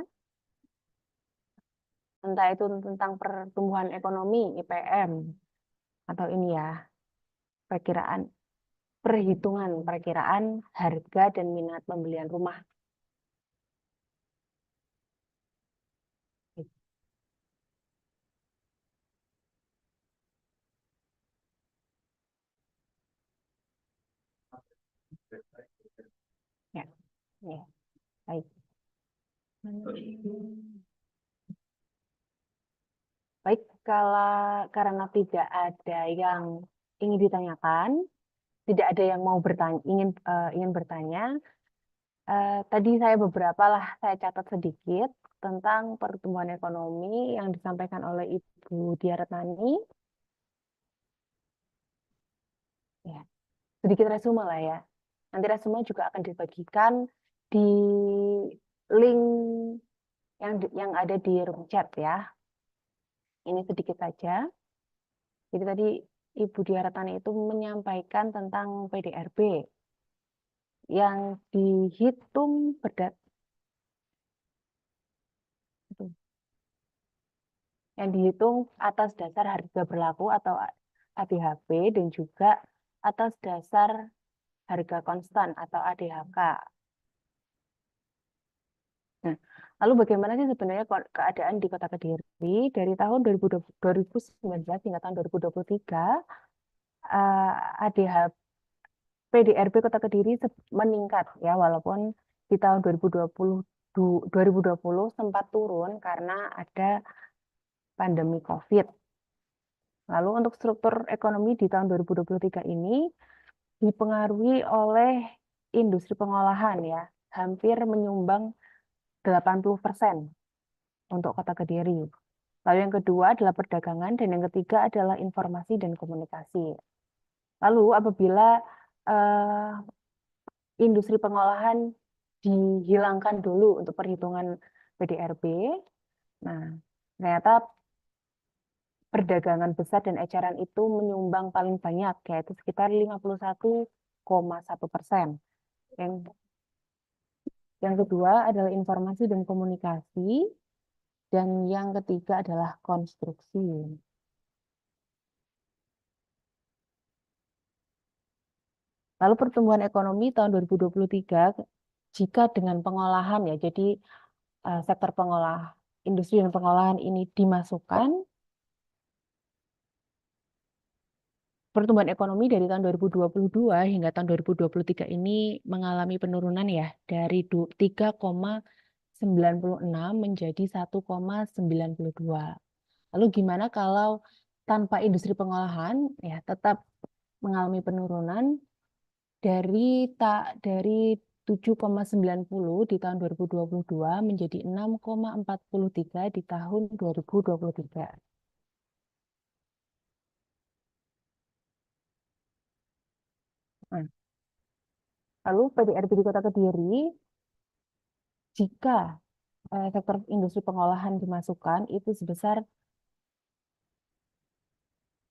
Entah itu tentang pertumbuhan ekonomi, IPM, atau ini ya, perkiraan harga dan minat pembelian rumah. Ya, ya, baik. Baik, karena tidak ada yang ingin ditanyakan, tidak ada yang mau bertanya, ingin bertanya. Tadi saya catat sedikit tentang pertumbuhan ekonomi yang disampaikan oleh Ibu Diaretnani. Ya, sedikit resume lah ya. Nanti resume juga akan dibagikan di link yang ada di room chat ya. Ini sedikit saja. Jadi tadi Ibu Diaretnani itu menyampaikan tentang PDRB yang dihitung atas dasar harga berlaku atau ADHP dan juga atas dasar harga konstan atau ADHK. Nah, lalu bagaimana sih sebenarnya keadaan di Kota Kediri dari tahun 2019 hingga tahun 2023? ADHP PDRB Kota Kediri meningkat ya, walaupun di tahun 2020 sempat turun karena ada pandemi COVID. Lalu untuk struktur ekonomi di tahun 2023 ini dipengaruhi oleh industri pengolahan ya, hampir menyumbang 80% untuk Kota Kediri. Lalu yang kedua adalah perdagangan dan yang ketiga adalah informasi dan komunikasi. Lalu apabila industri pengolahan dihilangkan dulu untuk perhitungan PDRB, nah ternyata perdagangan besar dan eceran itu menyumbang paling banyak, yaitu sekitar 51,1%. Yang kedua adalah informasi dan komunikasi, dan yang ketiga adalah konstruksi. Lalu pertumbuhan ekonomi tahun 2023, jika dengan pengolahan ya, jadi sektor industri dan pengolahan ini dimasukkan, pertumbuhan ekonomi dari tahun 2022 hingga tahun 2023 ini mengalami penurunan ya, dari 3,96 menjadi 1,92. Lalu gimana kalau tanpa industri pengolahan ya tetap mengalami penurunan dari 7,90 di tahun 2022 menjadi 6,43 di tahun 2023. Nah, lalu PDRB di Kota Kediri, jika sektor industri pengolahan dimasukkan, itu sebesar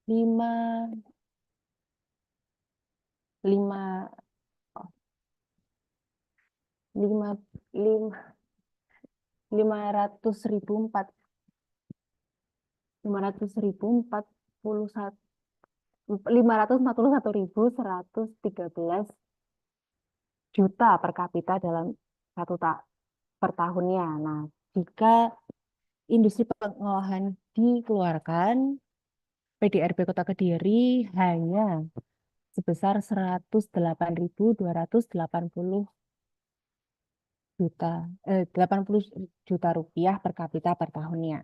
541.113 juta per kapita dalam per tahunnya. Nah, jika industri pengolahan dikeluarkan, PDRB Kota Kediri hanya sebesar 108.280 80 juta rupiah per kapita per tahunnya.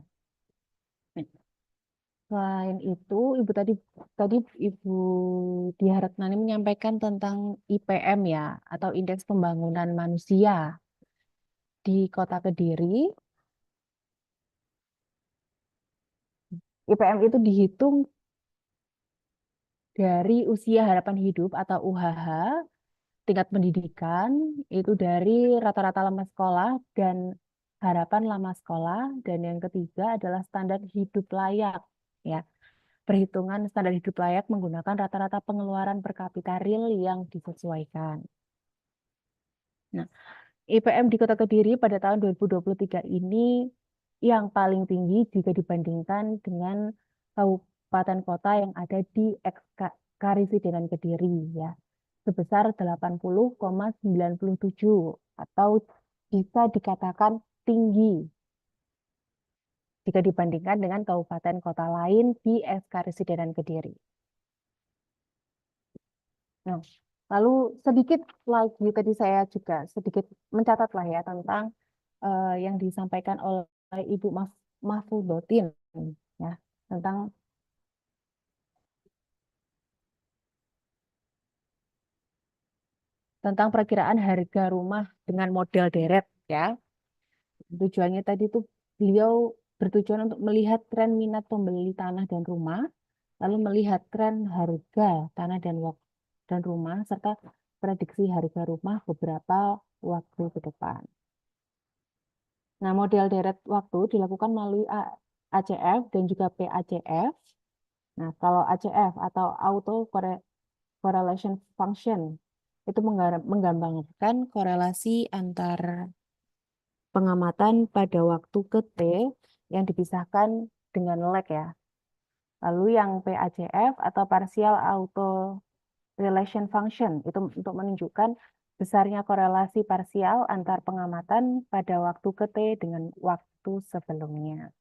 Selain itu, Ibu tadi tadi Ibu Diah Retnani menyampaikan tentang IPM ya, atau Indeks Pembangunan Manusia di Kota Kediri. IPM itu dihitung dari usia harapan hidup atau UHH, tingkat pendidikan, itu dari rata-rata lama sekolah dan harapan lama sekolah, dan yang ketiga adalah standar hidup layak. Ya, perhitungan standar hidup layak menggunakan rata-rata pengeluaran per kapita real yang disesuaikan. Nah, IPM di Kota Kediri pada tahun 2023 ini yang paling tinggi jika dibandingkan dengan kabupaten kota yang ada di Karisidenan Kediri ya, sebesar 80,97 atau bisa dikatakan tinggi jika dibandingkan dengan kabupaten kota lain di Karisidenan Kediri. Nah, lalu sedikit lagi tadi saya juga sedikit mencatat lah ya tentang yang disampaikan oleh Ibu Mahfudotin ya tentang perakiraan harga rumah dengan model deret ya. Tujuannya tadi tuh beliau bertujuan untuk melihat tren minat pembeli tanah dan rumah, lalu melihat tren harga tanah dan rumah serta prediksi harga rumah beberapa waktu ke depan. Nah, model deret waktu dilakukan melalui ACF dan juga PACF. Nah, kalau ACF atau Auto Correlation Function itu menggambarkan korelasi antar pengamatan pada waktu ke T yang dipisahkan dengan lag ya. Lalu yang PACF atau Partial Auto Relation Function itu untuk menunjukkan besarnya korelasi parsial antar pengamatan pada waktu ke T dengan waktu sebelumnya.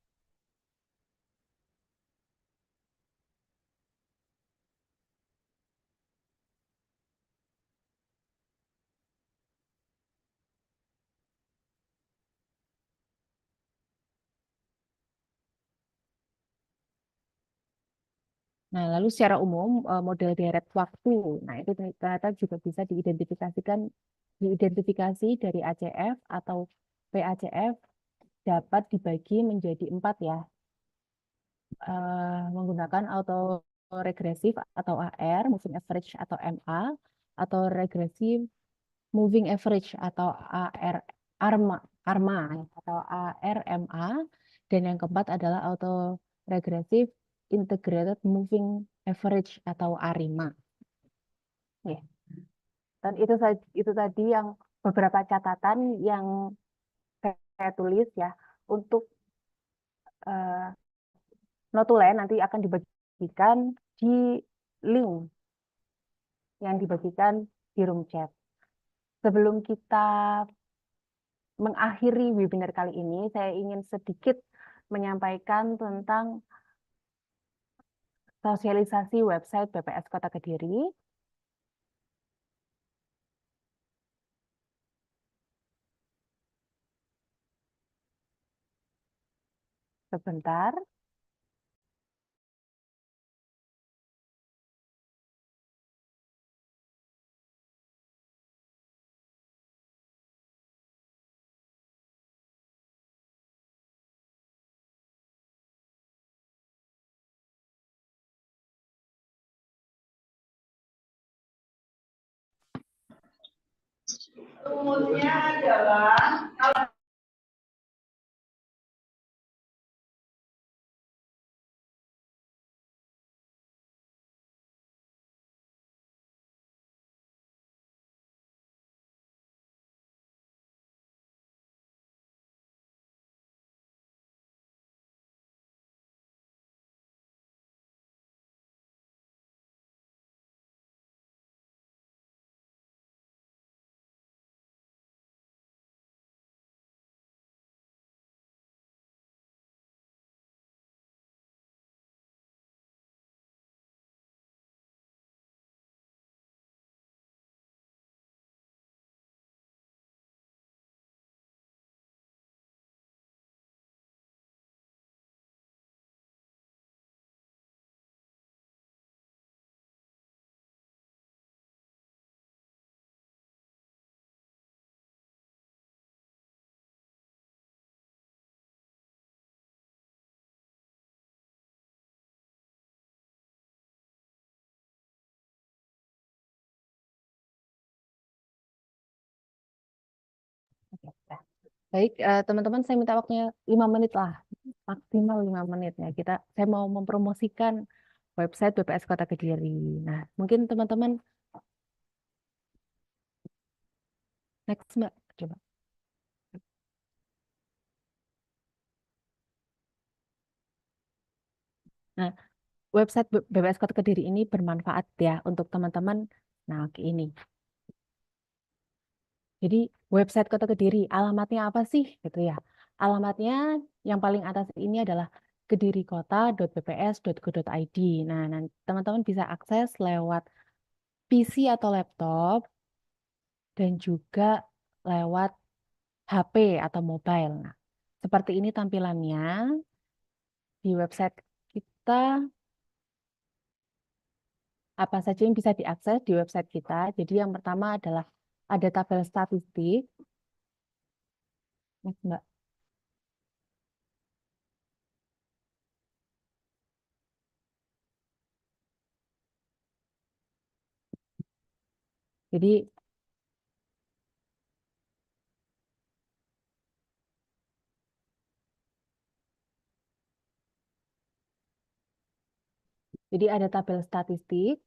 Nah, lalu secara umum model deret waktu, nah itu ternyata juga bisa diidentifikasi dari ACF atau PACF dapat dibagi menjadi 4 ya, menggunakan auto regresif atau AR, moving average atau MA, atau regresif moving average atau ARMA atau ARMA, dan yang keempat adalah auto regresif integrated moving average atau ARIMA. Ya. Dan itu tadi yang beberapa catatan yang saya tulis ya untuk notulen nanti akan dibagikan di link yang dibagikan di room chat. Sebelum kita mengakhiri webinar kali ini, saya ingin sedikit menyampaikan tentang sosialisasi website BPS Kota Kediri. Sebentar. Rumusnya adalah Baik, teman-teman, saya minta waktunya 5 menit lah, maksimal 5 menit ya. Saya mau mempromosikan website BPS Kota Kediri. Nah, mungkin teman-teman next Mbak, coba. Nah, website BPS Kota Kediri ini bermanfaat ya untuk teman-teman. Nah, oke ini. Jadi website Kota Kediri, alamatnya apa sih gitu ya? Alamatnya yang paling atas ini adalah kedirikota.bps.go.id. Nah, nanti teman-teman bisa akses lewat PC atau laptop dan juga lewat HP atau mobile. Nah, seperti ini tampilannya di website kita. Apa saja yang bisa diakses di website kita? Jadi yang pertama adalah ada tabel statistik. Next, Mbak. Jadi ada tabel statistik,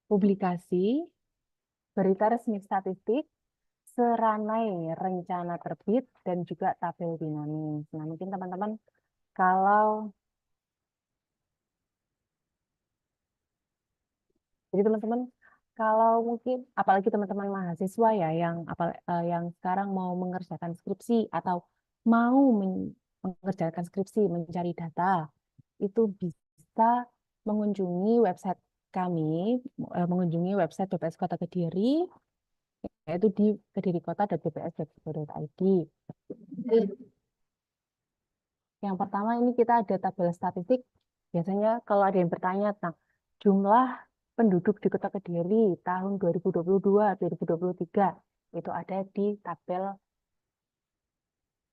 publikasi, berita resmi statistik, seranai rencana terbit, dan juga tabel dinamis. Nah, mungkin teman-teman kalau jadi teman-teman kalau mungkin apalagi teman-teman mahasiswa ya yang sekarang mau mengerjakan skripsi atau mau mengerjakan skripsi mencari data, itu bisa mengunjungi website kami, mengunjungi website BPS Kota Kediri, yaitu di kedirikota.bps.go.id. Yang pertama ini kita ada tabel statistik. Biasanya kalau ada yang bertanya tentang jumlah penduduk di Kota Kediri tahun 2022-2023, itu ada di tabel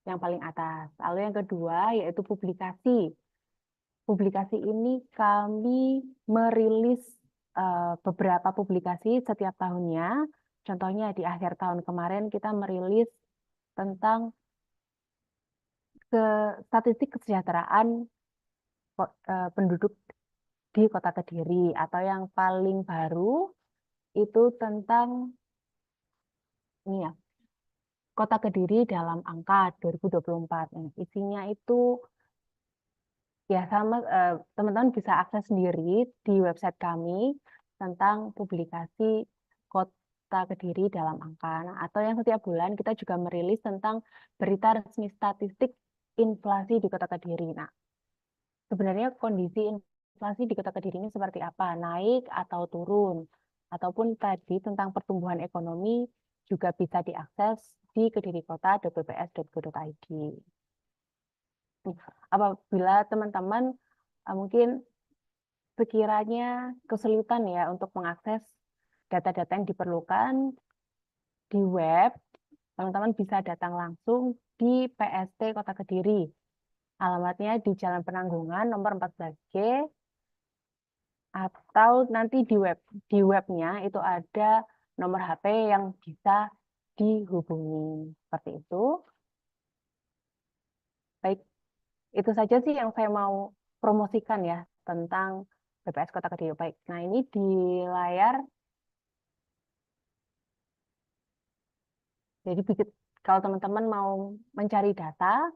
yang paling atas. Lalu yang kedua yaitu publikasi. Publikasi ini kami merilis beberapa publikasi setiap tahunnya. Contohnya di akhir tahun kemarin kita merilis tentang statistik kesejahteraan penduduk di Kota Kediri, atau yang paling baru itu tentang ini ya, Kota Kediri dalam angka 2024. Isinya itu ya sama, teman-teman bisa akses sendiri di website kami tentang publikasi Kota Kediri dalam angka. Nah, atau yang setiap bulan kita juga merilis tentang berita resmi statistik inflasi di Kota Kediri. Nah, sebenarnya kondisi inflasi di Kota Kediri ini seperti apa? Naik atau turun? Ataupun tadi tentang pertumbuhan ekonomi juga bisa diakses di kedirikota.bps.go.id. Apabila teman-teman mungkin sekiranya kesulitan ya untuk mengakses data-data yang diperlukan di web, teman-teman bisa datang langsung di PST Kota Kediri. Alamatnya di Jalan Penanggungan nomor 14G, atau nanti di webnya itu ada nomor HP yang bisa dihubungi. Seperti itu. Baik, itu saja sih yang saya mau promosikan ya tentang BPS Kota Kediri. Baik, nah ini di layar. Jadi kalau teman-teman mau mencari data,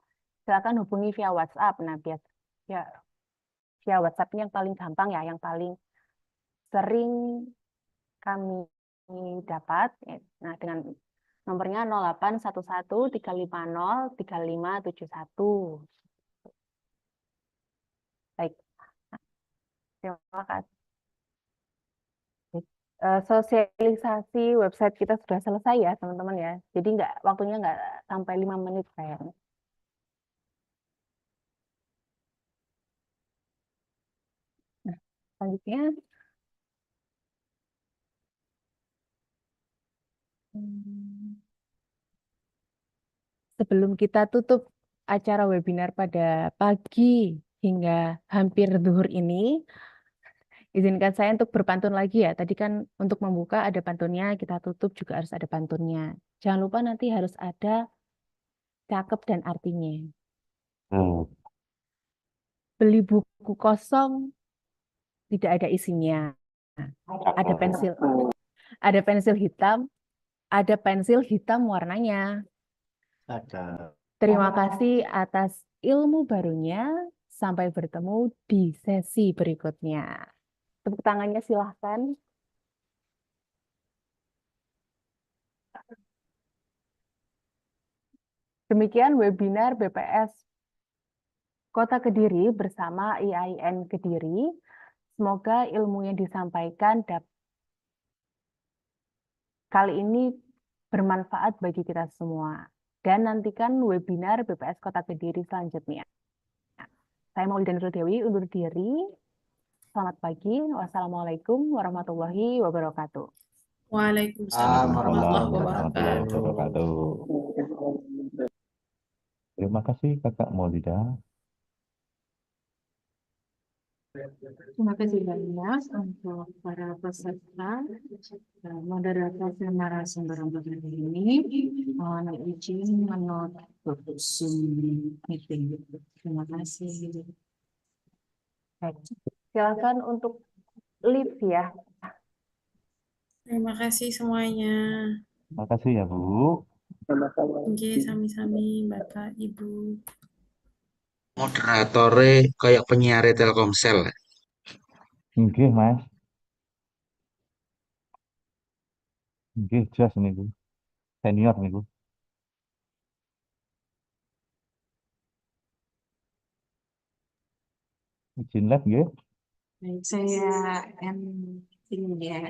silakan hubungi via WhatsApp. Nah, ya, via WhatsApp ini yang paling gampang ya, yang paling sering kami dapat. Nah, dengan nomornya 0811350351. Baik, terima kasih. Sosialisasi website kita sudah selesai ya teman-teman ya. Jadi waktunya nggak sampai 5 menit kayaknya. Nah, selanjutnya sebelum kita tutup acara webinar pada pagi hingga hampir zuhur ini, izinkan saya untuk berpantun lagi ya. Tadi kan untuk membuka ada pantunnya, kita tutup juga harus ada pantunnya. Jangan lupa nanti harus ada cakep dan artinya. Oh, Beli buku kosong tidak ada isinya. Ada cakep. pensil hitam, ada pensil hitam warnanya. Cakep. Terima kasih atas ilmu barunya. Sampai bertemu di sesi berikutnya. Tepuk tangannya silahkan. Demikian webinar BPS Kota Kediri bersama IAIN Kediri. Semoga ilmu yang disampaikan kali ini bermanfaat bagi kita semua. Dan nantikan webinar BPS Kota Kediri selanjutnya. Saya Maulida Nurul Dewi undur diri. Selamat pagi. Wassalamualaikum warahmatullahi wabarakatuh. Waalaikumsalam warahmatullahi Warahmatullahi wabarakatuh. wabarakatuh. Terima kasih Kakak Maulida. Terima kasih banyak untuk para peserta, moderator dan narasumber untuk hari ini. Mohon izin menutup Zoom meeting. Terima kasih. Baik. Silakan untuk live ya. Terima kasih semuanya. Terima kasih ya Bu. Oke, sami-sami Bapak, Ibu. Moderatornya kayak penyiar Telkomsel. Nggih, Mas. Nggih, jas niku. Senior niku. Izin live nggih. Baik, saya ending ya.